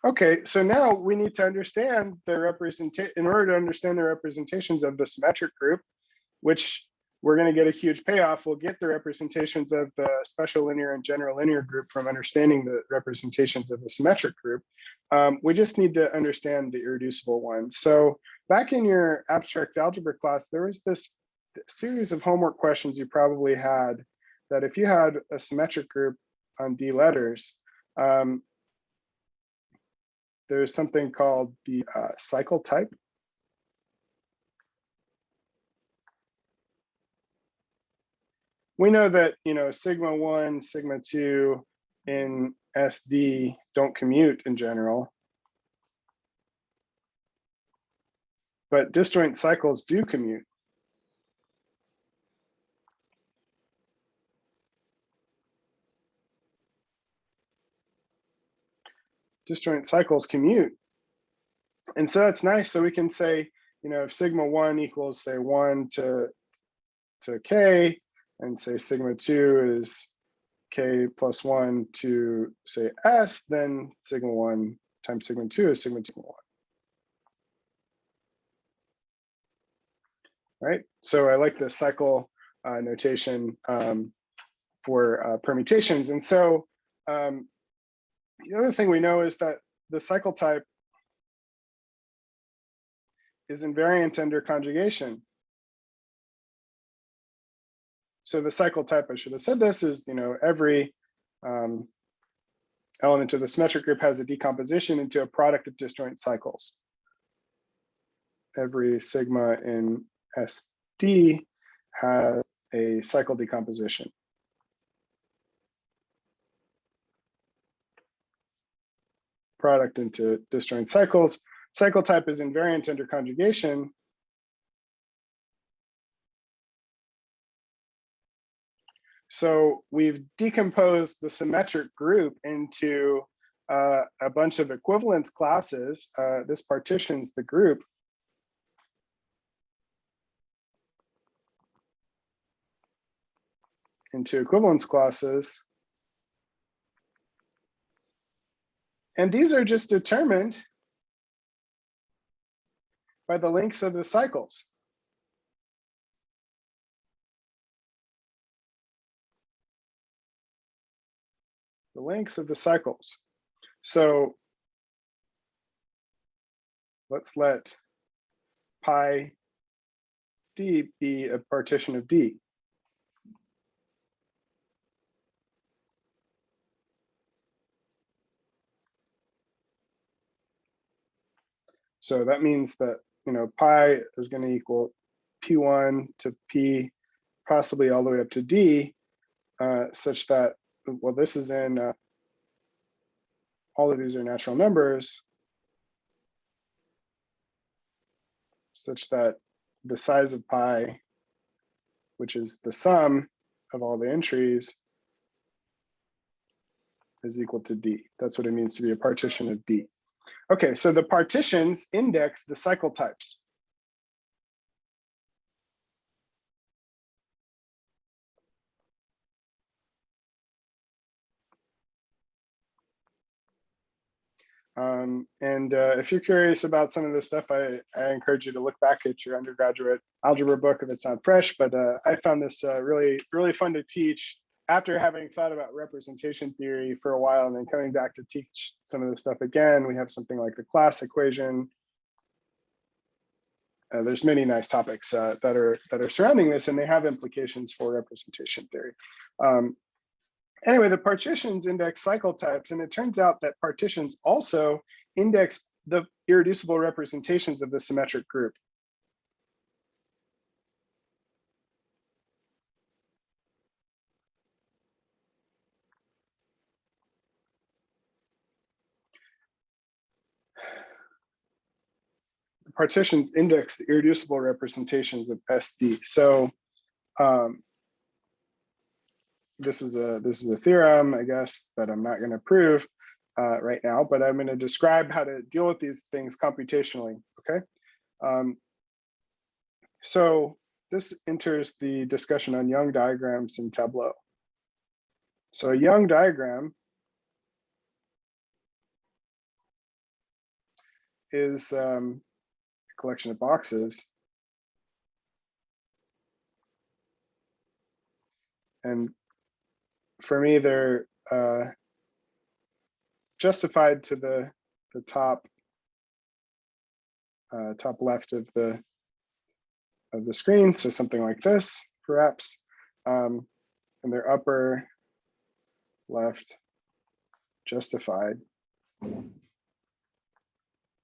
Okay, so now we need to understand the representation. In order to understand the representations of the symmetric group, which we're going to get a huge payoff, we'll get the representations of the special linear and general linear group from understanding the representations of the symmetric group. We just need to understand the irreducible ones. So back in your abstract algebra class, there was this series of homework questions you probably had that if you had a symmetric group on D letters, there's something called the cycle type. We know that, sigma 1, sigma 2 in SD don't commute in general, but disjoint cycles do commute. Disjoint cycles commute. And so that's nice. So we can say, if sigma 1 equals, say, 1 to K, and say sigma 2 is K plus 1 to, say, S, then sigma 1 times sigma 2 is sigma 2. Right? So I like the cycle notation for permutations. And so the other thing we know is that the cycle type is invariant under conjugation. So the cycle type, I should have said this, is every element of the symmetric group has a decomposition into a product of disjoint cycles. Every sigma in SD has a cycle decomposition. Product into disjoint cycles. Cycle type is invariant under conjugation. So we've decomposed the symmetric group into a bunch of equivalence classes. This partitions the group. Into equivalence classes. And these are just determined by the lengths of the cycles. The lengths of the cycles. So let's let pi d be a partition of D. So that means that pi is going to equal P1 to P, possibly all the way up to D, such that, well, this is in, all of these are natural numbers, such that the size of pi, which is the sum of all the entries, is equal to D. That's what it means to be a partition of D. Okay, so the partitions index the cycle types. If you're curious about some of this stuff, I encourage you to look back at your undergraduate algebra book if it's not fresh, but I found this really, really fun to teach after having thought about representation theory for a while and then coming back to teach some of this stuff again. We have something like the class equation. There's many nice topics that are surrounding this, and they have implications for representation theory. Anyway, the partitions index cycle types, and it turns out that partitions also index the irreducible representations of the symmetric group. The partitions index the irreducible representations of SD. So This is a theorem, I guess, that I'm not going to prove right now, but I'm going to describe how to deal with these things computationally. Okay. So this enters the discussion on Young diagrams in Tableau. So a Young diagram is a collection of boxes. And for me, they're justified to the top left of the screen, so something like this, perhaps, and they're upper left justified.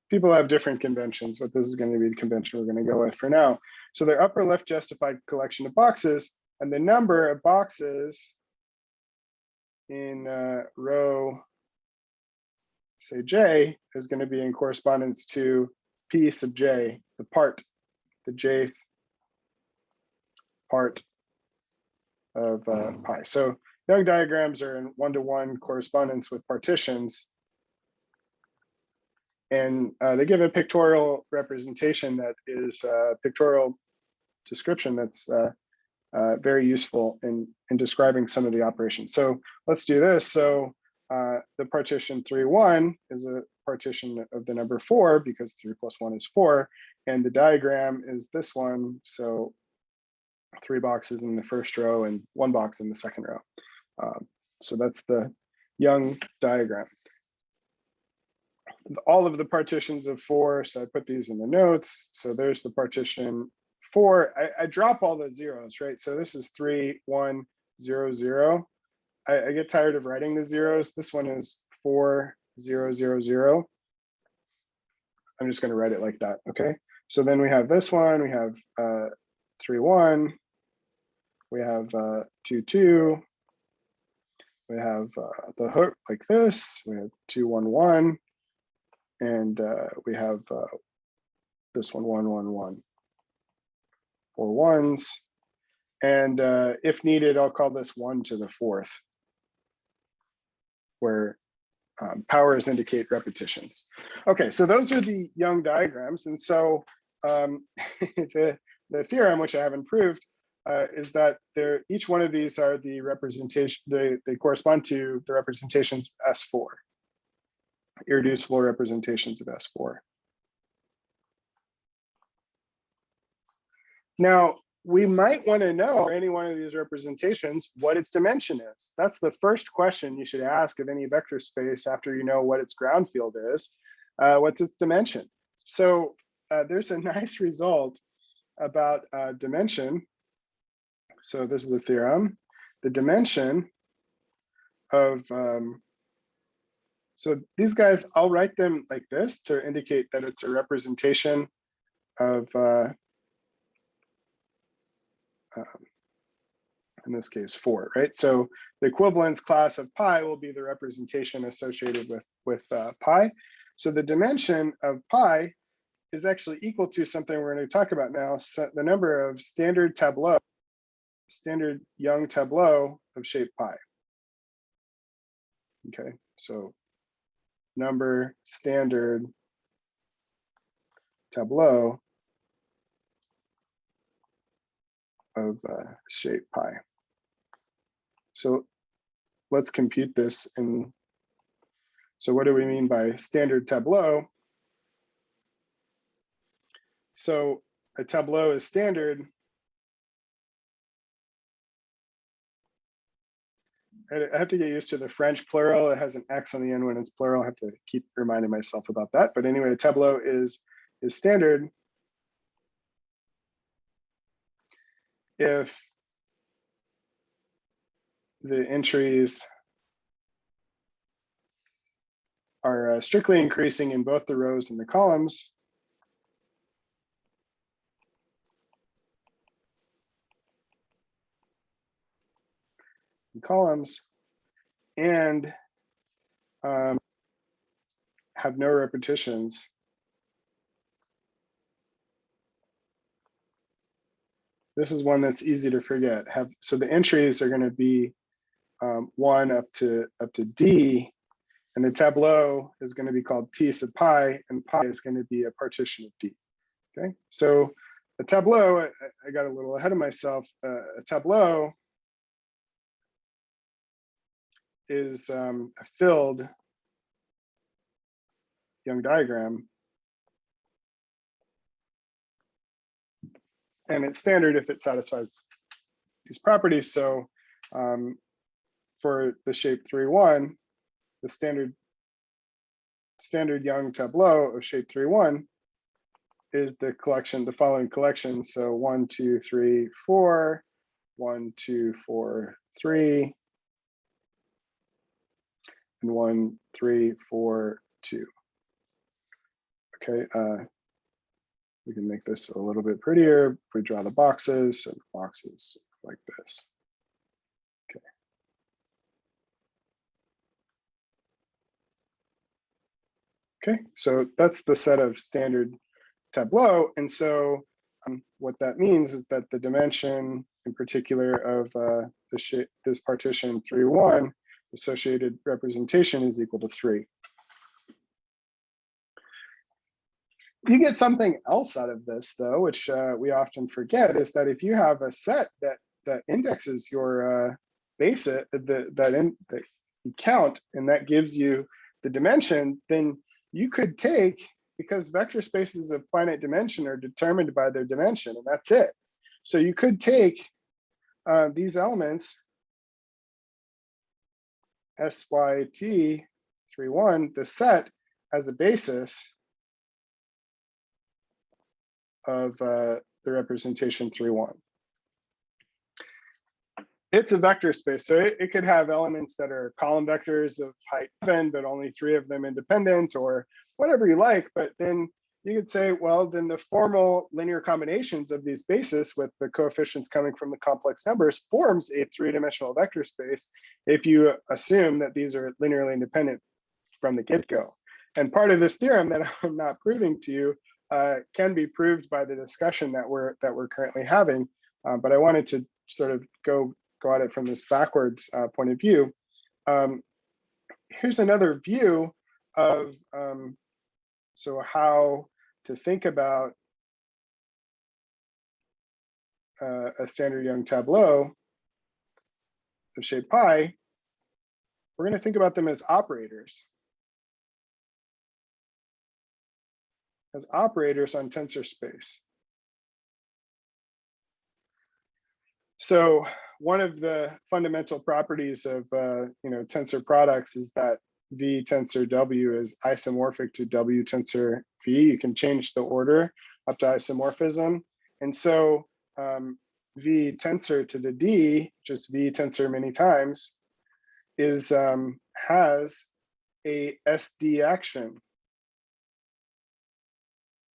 People have different conventions, but this is going to be the convention we're going to go with for now. So they're upper left justified collection of boxes, and the number of boxes in row, say J, is going to be in correspondence to P sub J, the jth part of pi. So Young diagrams are in one-to-one correspondence with partitions, and they give a pictorial representation that is a pictorial description that's very useful in describing some of the operations. So let's do this. So the partition 3, 1 is a partition of the number 4 because 3 plus 1 is 4, and the diagram is this one. So 3 boxes in the first row and 1 box in the second row. So that's the Young diagram. All of the partitions of 4, so I put these in the notes. So there's the partition 4. I drop all the zeros, right? So this is 3, 1, 0, 0. I get tired of writing the zeros. This one is 4, 0, 0, 0. I'm just going to write it like that, okay? So then we have this one, we have 3, 1, we have 2, 2, we have the hook like this, we have 2, 1, 1, and we have this one, 1, 1, 1, 4 ones. And if needed, I'll call this 1 to the 4th, where powers indicate repetitions. Okay, so those are the Young diagrams. And so the theorem, which I haven't proved, is that each one of these are the representation, they correspond to the representations S4, irreducible representations of S4. Now, we might want to know for any one of these representations what its dimension is. That's the first question you should ask of any vector space after you know what its ground field is. What's its dimension? So there's a nice result about dimension. So this is a theorem. The dimension of, so these guys, I'll write them like this to indicate that it's a representation of, in this case 4, right? So the equivalence class of pi will be the representation associated with pi. So the dimension of pi is actually equal to something we're going to talk about now, so the number of standard Young tableau of shape pi. Okay, so number standard tableau of shape pi. So let's compute this. And so what do we mean by standard tableau? So a tableau is standard. I have to get used to the French plural. It has an X on the end when it's plural. I have to keep reminding myself about that. But anyway, a tableau is standard if the entries are strictly increasing in both the rows and the columns. And have no repetitions this is one that's easy to forget. So the entries are going to be 1 up to D, and the tableau is going to be called T sub pi, and pi is going to be a partition of D. Okay, so a tableau, I got a little ahead of myself. A tableau is a filled Young diagram, and it's standard if it satisfies these properties. So for the shape 3-1, the standard Young tableau of shape 3-1 is the following collection. So 1, 2, 3, 4, 1, 2, 4, 3, and 1, 3, 4, 2. Okay, we can make this a little bit prettier if we draw the boxes. So the boxes like this. Okay, so that's the set of standard tableau. And so what that means is that the dimension in particular of this partition 3-1 associated representation is equal to 3. You get something else out of this though, which we often forget, is that if you have a set that indexes your basis, that you count, and that gives you the dimension, then you could take, because vector spaces of finite dimension are determined by their dimension, and that's it. So you could take these elements, SYT 3-1, the set, as a basis of the representation 3-1. It's a vector space, so it could have elements that are column vectors of height 7, but only 3 of them independent, or whatever you like. But then you could say, well, then the formal linear combinations of these bases with the coefficients coming from the complex numbers forms a 3-dimensional vector space if you assume that these are linearly independent from the get-go. And part of this theorem that I'm not proving to you can be proved by the discussion that we're currently having. But I wanted to sort of go at it from this backwards point of view. Here's another view of so how to think about a standard Young tableau of shape pi. We're going to think about them as operators. As operators on tensor space. So one of the fundamental properties of tensor products is that V tensor W is isomorphic to W tensor V. You can change the order up to isomorphism. And so V tensor to the D, just V tensor many times, is has a SD action,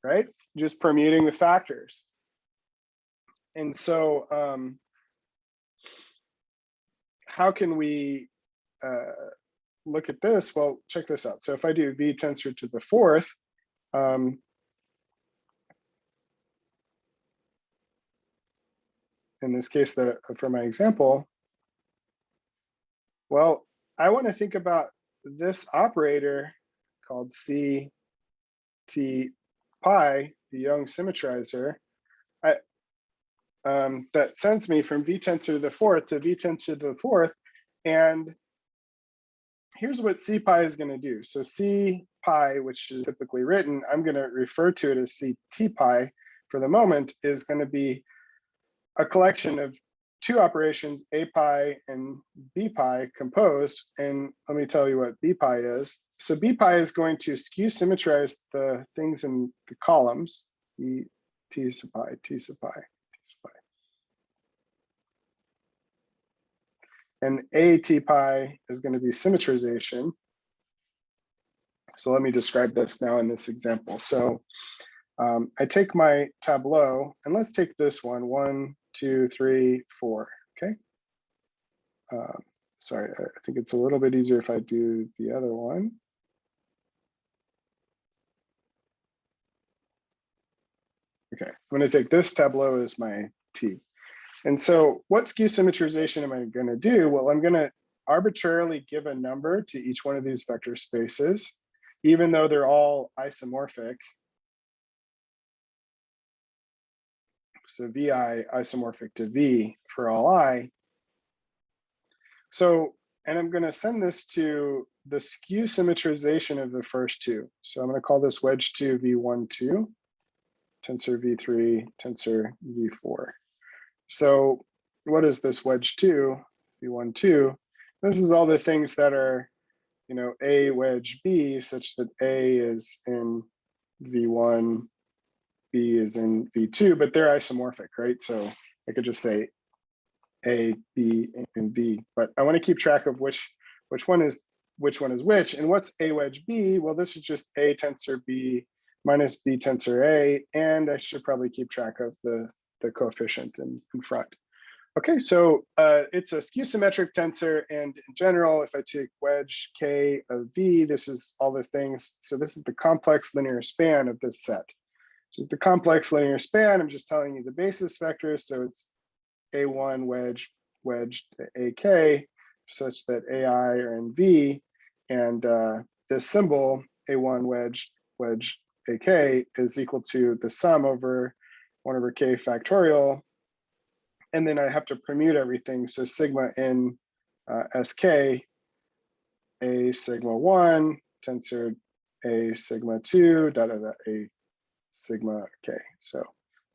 right? Just permuting the factors. And so how can we look at this? Well, check this out. So if I do V tensor to the 4th, in this case, for my example, well, I want to think about this operator called CT pi, the Young symmetrizer, that sends me from V tensor to the 4th to V tensor to the 4th. And here's what C pi is going to do. So C pi, which is typically written, I'm going to refer to it as CT pi for the moment, is going to be a collection of 2 operations, A pi and B pi composed. And let me tell you what B pi is. So B pi is going to skew symmetrize the things in the columns, T sub pi, T sub pi, T sub pi. And AT pi is going to be symmetrization. So let me describe this now in this example. So I take my tableau, and let's take this one, 1, 2, 3, 4, okay? Sorry, I think it's a little bit easier if I do the other one. Okay, I'm going to take this tableau as my T. And so what skew symmetrization am I going to do? Well, I'm going to arbitrarily give a number to each one of these vector spaces, even though they're all isomorphic. So VI isomorphic to V for all I. So, and I'm going to send this to the skew symmetrization of the first two. So I'm going to call this wedge 2 V12, tensor V3, tensor V4. So what is this wedge 2 V12? This is all the things that are, you know, A wedge B, such that A is in V1, B is in V2, but they're isomorphic, right? So I could just say A, B, and V, but I want to keep track of which one is which. And what's A wedge B? Well, this is just A tensor B minus B tensor A, and I should probably keep track of the coefficient in front. Okay, so it's a skew symmetric tensor, and in general, if I take wedge K of V, this is all the things. So this is the complex linear span of this set. So the complex linear span, I'm just telling you the basis vectors. So it's A1 wedge AK, such that AI are in V, and this symbol A1 wedge AK is equal to the sum over 1 over K factorial. And then I have to permute everything. So sigma in SK, A sigma 1, tensor A sigma 2, A sigma K. So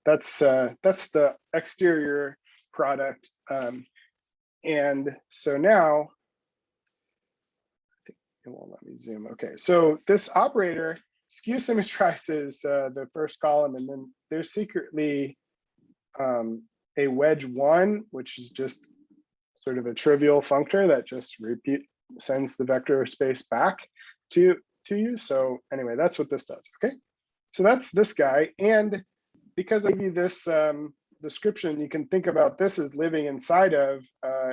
that's the exterior product. And so now, I think it won't let me zoom. Okay, so this operator skew symmetrizes the first column, and then there's secretly a wedge 1, which is just sort of a trivial functor that just sends the vector space back to you. So anyway, that's what this does. Okay, so that's this guy. And because I give you this description, you can think about this as living inside of,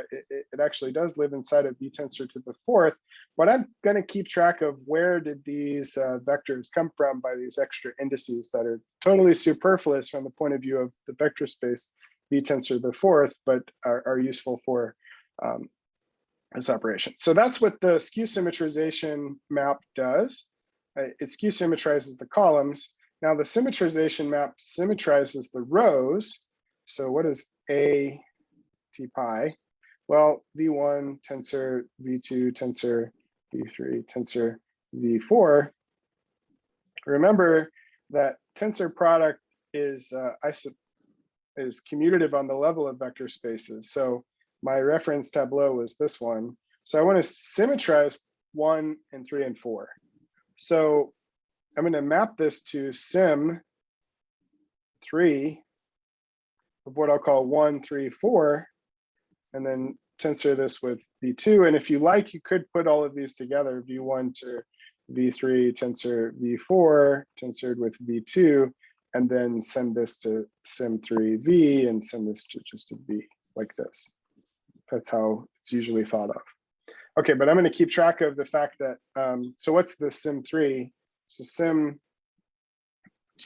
it actually does live inside of B tensor to the fourth, but I'm going to keep track of where did these vectors come from by these extra indices that are totally superfluous from the point of view of the vector space B tensor to the fourth, but are useful for this operation. So that's what the skew symmetrization map does. It skew symmetrizes the columns. Now the symmetrization map symmetrizes the rows. So what is A T pi? Well, V1 tensor, V2 tensor, V3 tensor, V4. Remember that tensor product is commutative on the level of vector spaces. So my reference tableau was this one. So I want to symmetrize 1 and 3 and 4. So I'm going to map this to sim 3 of what I'll call 1, 3, 4, and then tensor this with V2. And if you like, you could put all of these together, V1 to V3, tensor V4, tensored with V2, and then send this to sim3V and send this to just a V like this. That's how it's usually thought of. Okay, but I'm going to keep track of the fact that, so what's the sim3? So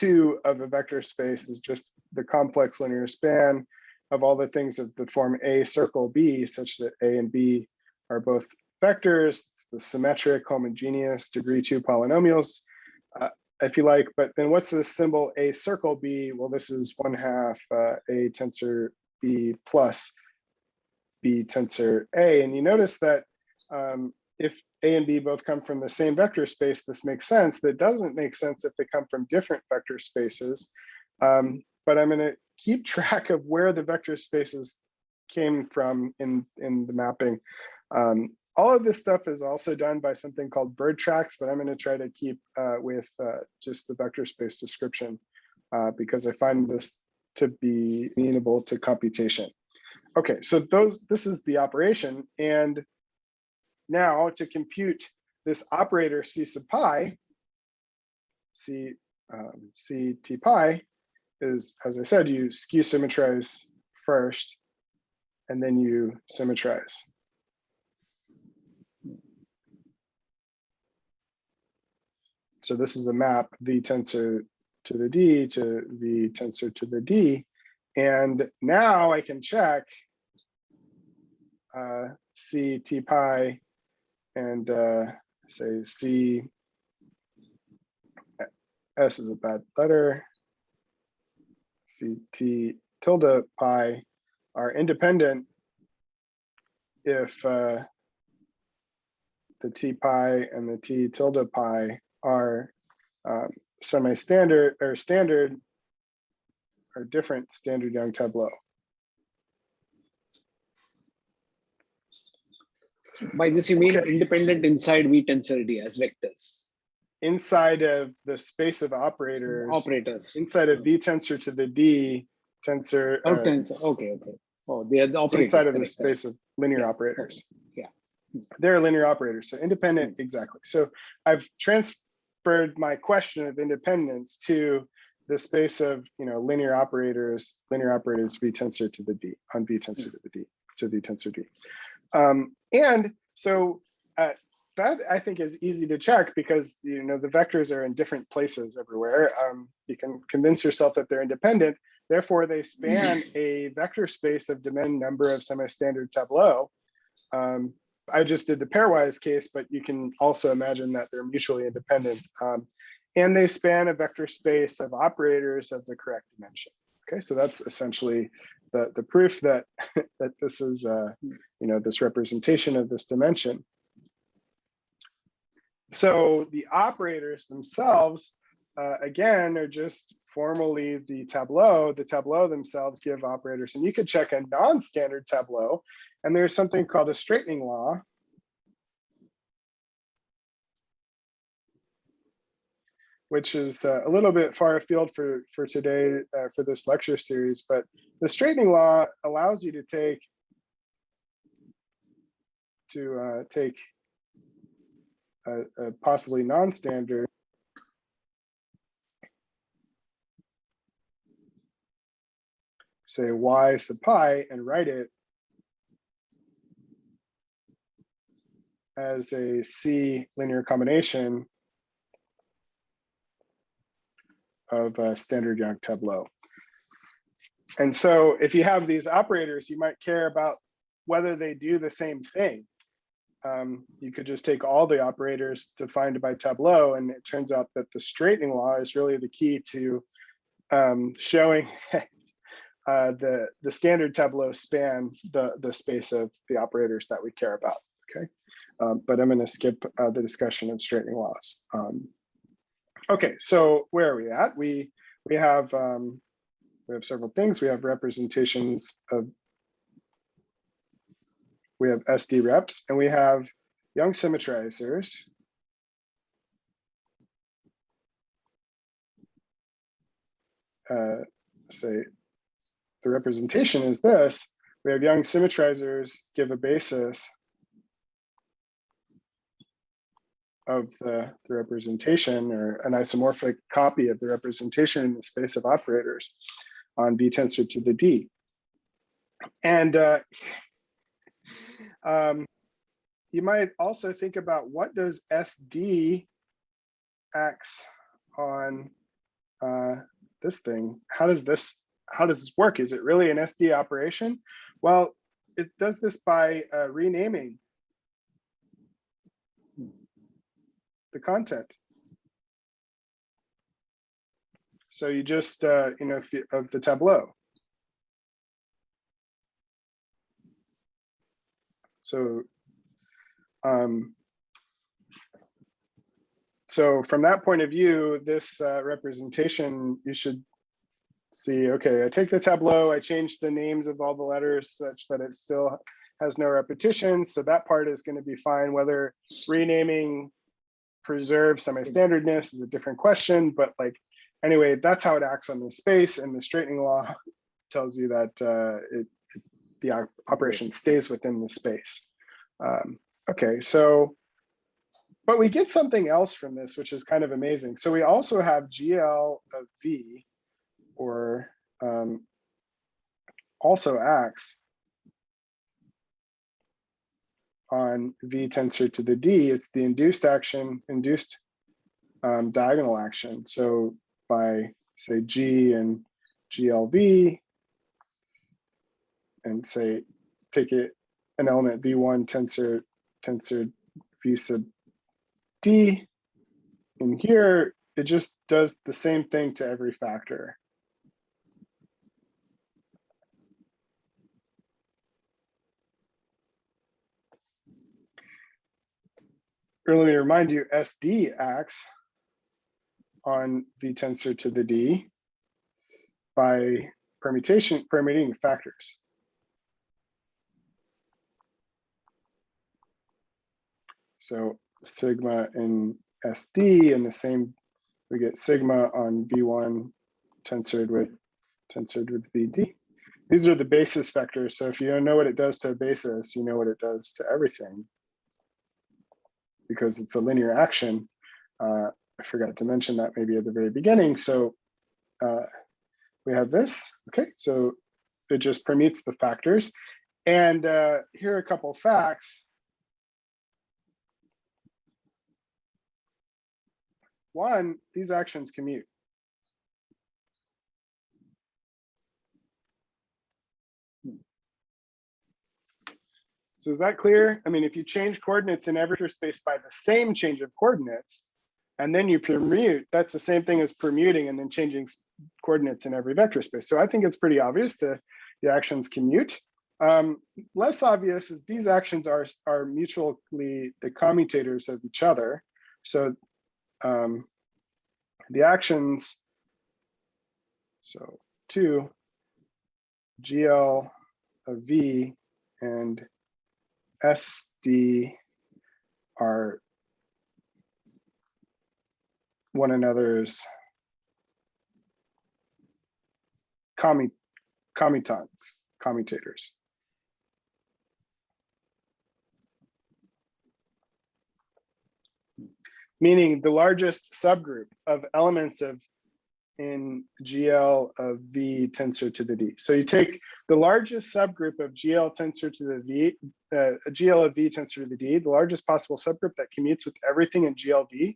sim2 of a vector space is just the complex linear span of all the things of the form A circle B, such that A and B are both vectors, the symmetric, homogeneous, degree 2 polynomials, if you like. But then what's the symbol A circle B? Well, this is 1/2 A tensor B plus B tensor A. And you notice that if A and B both come from the same vector space, this makes sense. That doesn't make sense if they come from different vector spaces. But I'm going to keep track of where the vector spaces came from in the mapping. All of this stuff is also done by something called bird tracks, but I'm going to try to keep with just the vector space description because I find this to be amenable to computation. Okay, so this is the operation. And now to compute this operator C sub pi, C T pi is, as I said, you skew symmetrize first, and then you symmetrize. So this is the map V tensor to the D to V tensor to the D. And now I can check C T pi and say C S is a bad letter, C T tilde pi are independent if the T pi and the T tilde pi are semi-standard or standard or different standard Young tableau. By this, you mean independent inside V tensor D as vectors. Inside of the space of operators, inside of V tensor to the D tensor. Tensor. Okay. Oh, they are the operators. Inside of the space of linear operators. Okay. Yeah. They're linear operators, so independent, exactly. So I've transferred my question of independence to the space of linear operators V tensor to the D on V tensor to the D to V tensor D. And so that I think is easy to check because the vectors are in different places everywhere. You can convince yourself that they're independent. Therefore, they span a vector space of dimension number of semi-standard tableau. I just did the pairwise case, but you can also imagine that they're mutually independent. And they span a vector space of operators of the correct dimension. Okay, so that's essentially the proof that that this is this representation of this dimension. So the operators themselves, again, are just formally the tableau. The tableau themselves give operators, and you could check a non-standard tableau, and there's something called a straightening law. Which is a little bit far afield for today, for this lecture series, but the straightening law allows you to take a possibly non-standard say y sub pi and write it as a C linear combination of a standard Young tableau. And so if you have these operators, you might care about whether they do the same thing. You could just take all the operators defined by tableau, and it turns out that the straightening law is really the key to showing the standard tableau span the space of the operators that we care about. Okay, but I'm going to skip the discussion of straightening laws. Okay, so where are we at? We have several things. We have representations of, we have SD reps, and we have Young symmetrizers. Say the representation is this. We have Young symmetrizers give a basis of the representation, or an isomorphic copy of the representation in the space of operators on V tensor to the D. And you might also think about, what does SD acts on this thing? How does this work? Is it really an SD operation? Well, it does this by renaming the content. So you just, of the tableau. So, so from that point of view, this representation, you should see, okay, I take the tableau, I change the names of all the letters such that it still has no repetition. So that part is going to be fine. Whether renaming preserves semi-standardness is a different question, but like, anyway, that's how it acts on the space, and the straightening law tells you that the operation stays within the space. Okay, so, but we get something else from this, which is kind of amazing. So we also have GL of V, or also acts on V tensor to the D. It's the induced diagonal action. So by, say, G and GLV, and say, take it an element V1 tensor V sub D. And here, it just does the same thing to every factor. Or let me remind you, SD acts on V tensor to the D by permuting factors. So sigma in SD, and the same, we get sigma on V1 tensored with VD. These are the basis vectors. So if you don't know what it does to a basis, you know what it does to everything, because it's a linear action. I forgot to mention that maybe at the very beginning. So we have this, okay? So it just permutes the factors. And here are a couple of facts. One, these actions commute. So is that clear? I mean, if you change coordinates in every vector space by the same change of coordinates, and then you permute, that's the same thing as permuting and then changing coordinates in every vector space. So I think it's pretty obvious the actions commute. Less obvious is these actions are mutually the commutators of each other. So the actions, so 2, GL of V and SD are one another's commutators. Meaning the largest subgroup of elements in GL of V tensor to the D. So you take the largest subgroup of GL tensor to the V, GL of V tensor to the D, the largest possible subgroup that commutes with everything in GLV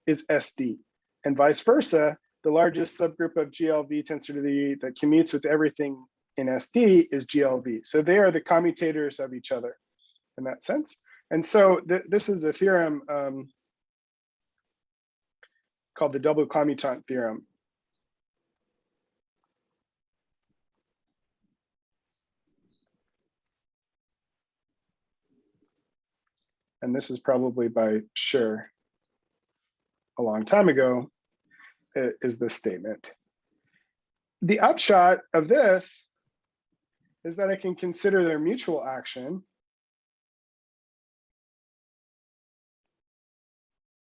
is SD. And vice versa, the largest subgroup of GLV tensor to the D that commutes with everything in SD is GLV. So they are the commutators of each other in that sense. And so this is a theorem called the double commutant theorem. And this is probably by Schur a long time ago, is this statement. The upshot of this is that I can consider their mutual action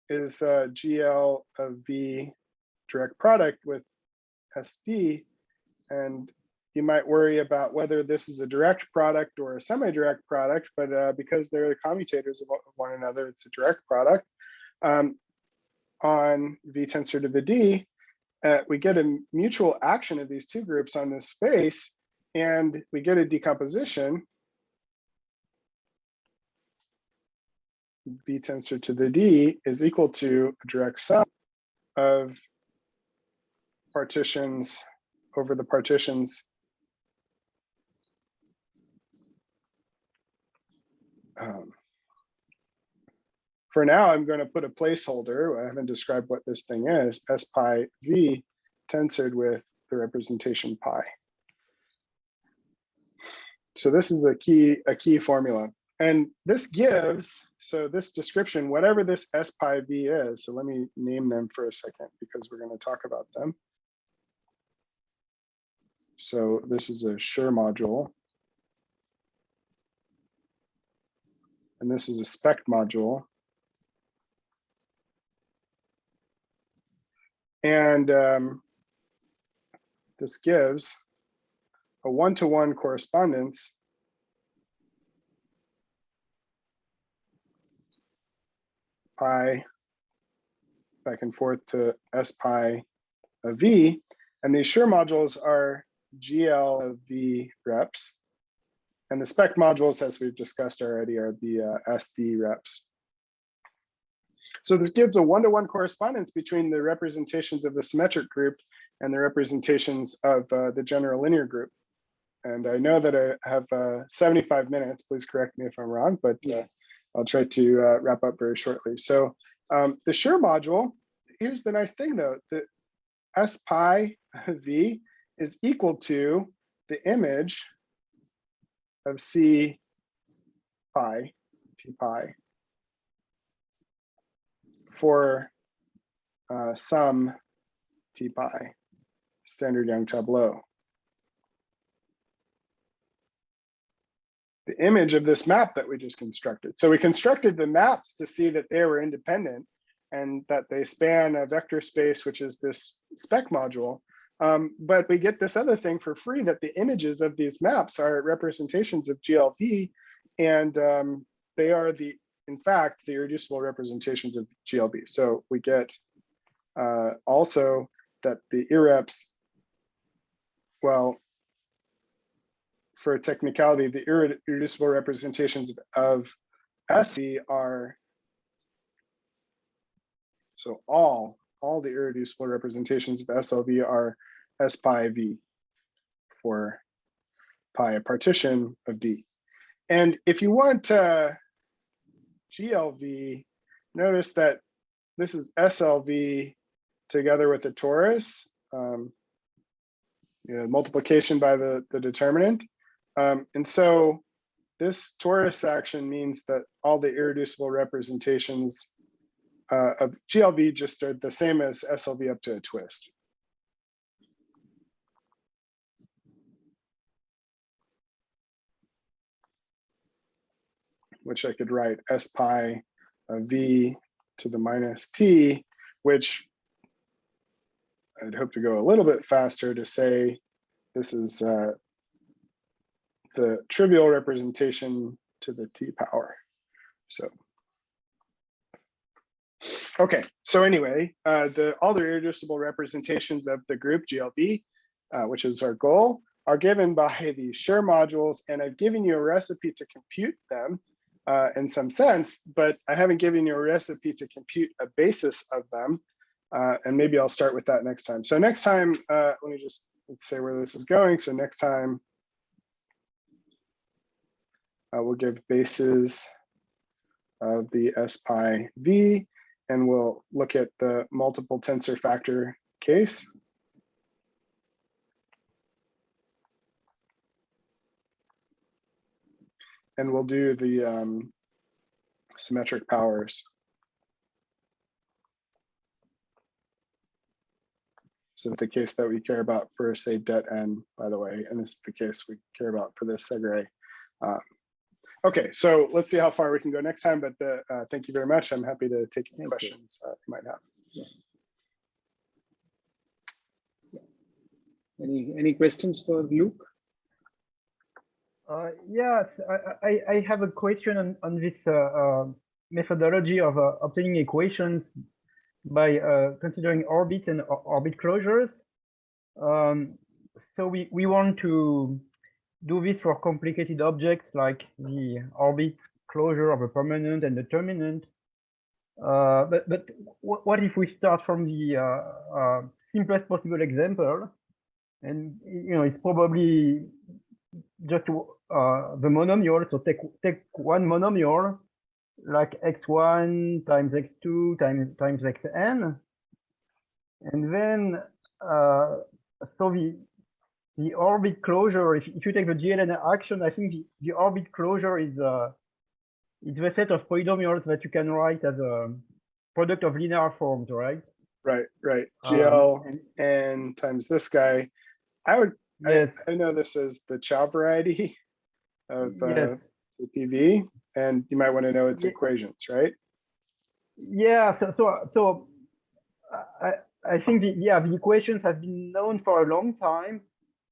is GL of V direct product with SD. And you might worry about whether this is a direct product or a semi-direct product, but because they're the commutators of one another, it's a direct product. On V tensor to the D, we get a mutual action of these two groups on this space, and we get a decomposition. V tensor to the D is equal to a direct sum of partitions over the partitions for now, I'm going to put a placeholder. I haven't described what this thing is, S pi V tensored with the representation pi. So this is a key formula. And this gives, so this description, whatever this S pi V is, so let me name them for a second because we're going to talk about them. So this is a Schur module. And this is a spec module. And this gives a one-to-one correspondence pi back and forth to S pi of V. And these Schur modules are GL of V reps. And the spec modules, as we've discussed already, are the SD reps. So this gives a one-to-one correspondence between the representations of the symmetric group and the representations of the general linear group. And I know that I have 75 minutes. Please correct me if I'm wrong, but I'll try to wrap up very shortly. So the Schur module, here's the nice thing though, the S pi V is equal to the image of C pi, T pi, for some T pi, standard Young tableau. The image of this map that we just constructed. So we constructed the maps to see that they were independent and that they span a vector space, which is this spec module. But we get this other thing for free, that the images of these maps are representations of GLV, and they are in fact, the irreducible representations of GLV. So we get also that the irreps, well, for technicality, the irreducible representations of SV are, so all the irreducible representations of SLV are S pi V for pi, a partition of D. And if you want GLV, notice that this is SLV together with the torus, multiplication by the determinant. And so this torus action means that all the irreducible representations of GLV just are the same as SLV up to a twist. Which I could write S pi V to the minus T, which I'd hope to go a little bit faster to say this is the trivial representation to the T power. So, okay, so anyway, all the irreducible representations of the group GLV, which is our goal, are given by the Schur modules, and I've given you a recipe to compute them in some sense, but I haven't given you a recipe to compute a basis of them, and maybe I'll start with that next time. So next time, let me just say where this is going. So next time, we'll give bases of the S pi V, and we'll look at the multiple tensor factor case. And we'll do the symmetric powers. So it's the case that we care about for, say, det n, by the way, and this is the case we care about for this Segre. Okay, so let's see how far we can go next time, but thank you very much. I'm happy to take any questions you might have. Any questions for Luke? Yes, I have a question on this methodology of obtaining equations by considering orbits and orbit closures. So we want to do this for complicated objects like the orbit closure of a permanent and determinant. But what if we start from the simplest possible example, and it's probably just the monomial. So take one monomial like x1 times x2 times xn, and then so the orbit closure, if you take the GLN action, I think the orbit closure is the set of polynomials that you can write as a product of linear forms, right? Right. GL n times this guy. Yes. I know this is the Chow variety of yes. the PV, and you might want to know its equations, right? Yeah. So I think the equations have been known for a long time,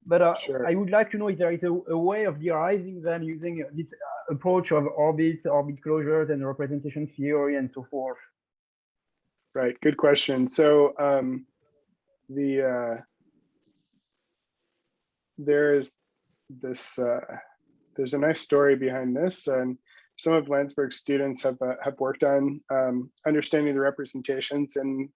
but sure. I would like to know if there is a way of deriving them using this approach of orbits, orbit closures, and representation theory, and so forth. Right. Good question. So there's a nice story behind this, and some of Landsberg's students have worked on understanding the representations in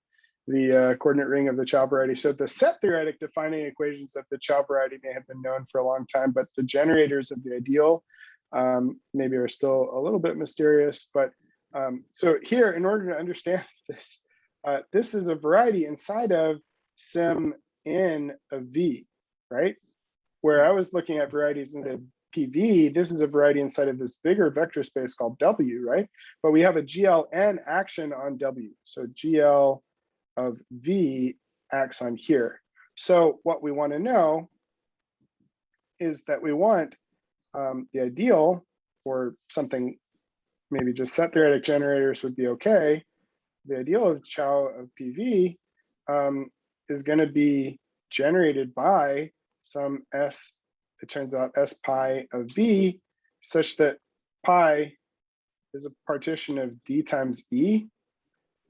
the coordinate ring of the child variety. So the set theoretic defining equations of the child variety may have been known for a long time, but the generators of the ideal maybe are still a little bit mysterious. But so here, in order to understand this, this is a variety inside of sim n of v, right? Where I was looking at varieties in the PV, this is a variety inside of this bigger vector space called W, right? But we have a GLN action on W. So GL of V acts on here. So what we want to know is that we want the ideal, or something, maybe just set theoretic generators would be okay. The ideal of chow of PV is going to be generated by some S, it turns out S pi of V, such that pi is a partition of D times E.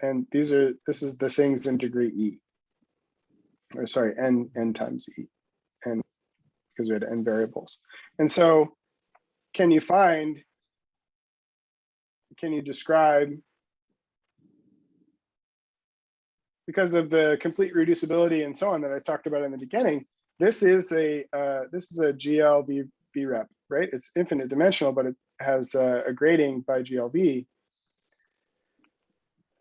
And this is the things in degree E, or sorry, n times E, and because we had n variables. And so can you describe, because of the complete reducibility and so on that I talked about in the beginning, this is a GL V rep, right? It's infinite dimensional, but it has a grading by GLV.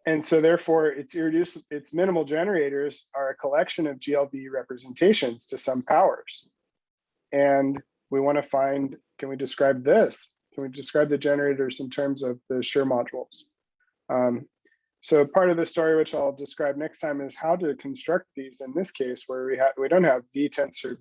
And so therefore its minimal generators are a collection of GLV representations to some powers. And we want to find, can we describe this? Can we describe the generators in terms of the Schur modules? So part of the story, which I'll describe next time, is how to construct these in this case, where we don't have V tensor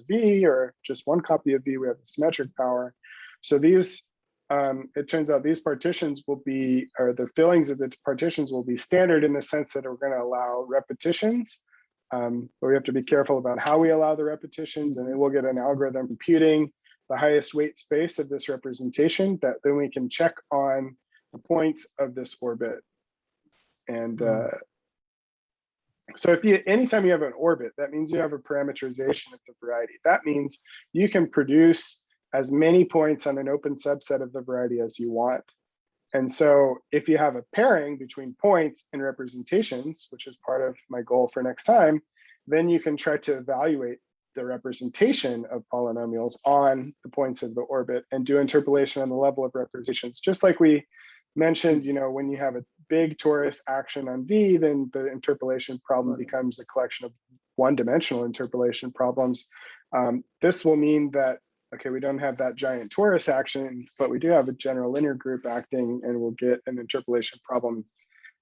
V, or just one copy of V, we have the symmetric power. So these, it turns out these partitions will be, or the fillings of the partitions will be standard in the sense that we're going to allow repetitions. But we have to be careful about how we allow the repetitions, and then we'll get an algorithm computing the highest weight space of this representation that then we can check on the points of this orbit. And so anytime you have an orbit, that means you have a parameterization of the variety. That means you can produce as many points on an open subset of the variety as you want. And so if you have a pairing between points and representations, which is part of my goal for next time, then you can try to evaluate the representation of polynomials on the points of the orbit and do interpolation on the level of representations. Just like we mentioned, when you have a big torus action on V, then the interpolation problem becomes a collection of one-dimensional interpolation problems. This will mean that, okay, we don't have that giant torus action, but we do have a general linear group acting, and we'll get an interpolation problem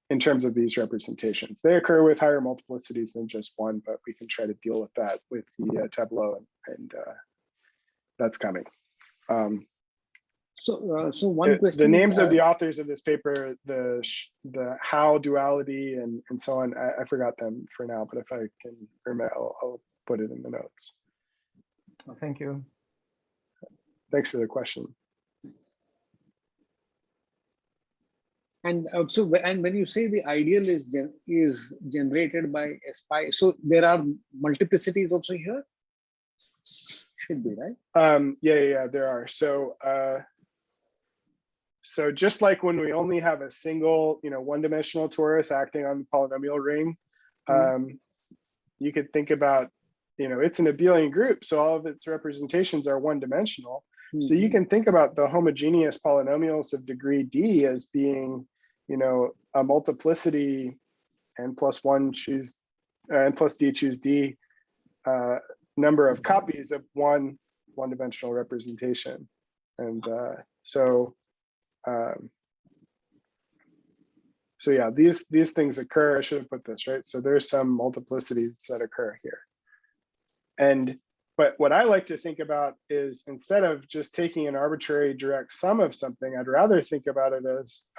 in terms of these representations. They occur with higher multiplicities than just one, but we can try to deal with that with the tableau, and that's coming. So one question. The names of the authors of this paper, the how duality and so on, I forgot them for now, but if I can remember, I'll put it in the notes. Thank you. Thanks for the question. And and when you say the ideal is generated by S pi, so there are multiplicities also here? Should be, right? Yeah, there are. So just like when we only have a single, one-dimensional torus acting on the polynomial ring, you could think about, it's an abelian group, so all of its representations are one-dimensional. So you can think about the homogeneous polynomials of degree D as being, a multiplicity n plus one choose, n plus D choose D number of copies of one-dimensional representation. And so yeah, these things occur. I should have put this, right? So there's some multiplicities that occur here. But what I like to think about is, instead of just taking an arbitrary direct sum of something, I'd rather think about it as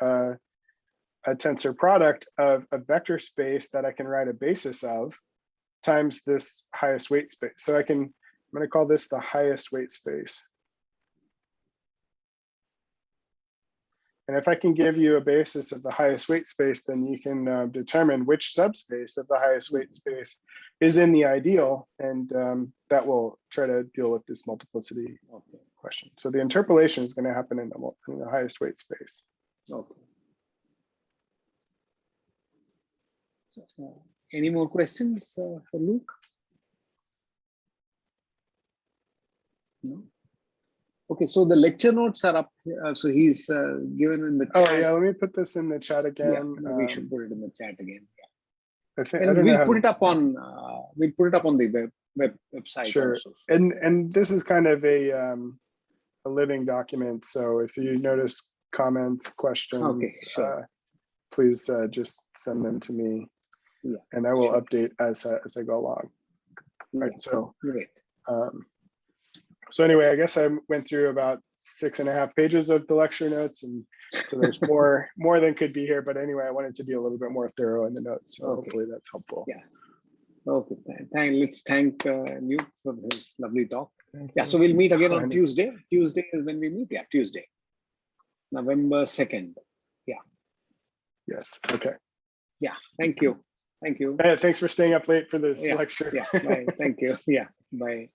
a tensor product of a vector space that I can write a basis of times this highest weight space. So I'm going to call this the highest weight space. And if I can give you a basis of the highest weight space, then you can determine which subspace of the highest weight space is in the ideal, and that will try to deal with this multiplicity question. So the interpolation is going to happen in the highest weight space. Okay. Any more questions for Luke? No. Okay, so the lecture notes are up. So he's given in the chat. Oh yeah, let me put this in the chat again. Yeah, we should put it in the chat again. I think I And don't know we'll how put to- it up on the website. Sure. Also. And this is kind of a living document. So if you notice comments, questions, Okay, sure. please just send them to me, Yeah, and I will sure. update as I go along. Right. Yeah, So great. so anyway, I guess I went through about 6.5 pages of the lecture notes, and so there's more than could be here. But anyway, I wanted to be a little bit more thorough in the notes, so Okay. hopefully that's helpful. Yeah. Okay. Let's thank Luke for his lovely talk. Thank Yeah. you. So we'll meet again on Fine. Tuesday. Tuesday is when we meet. Yeah, Tuesday, November 2nd. Yes. Okay. Yeah. Thank you. Thank you. Thanks for staying up late for this Yeah. lecture. Yeah. Bye. Thank you. Yeah. Bye.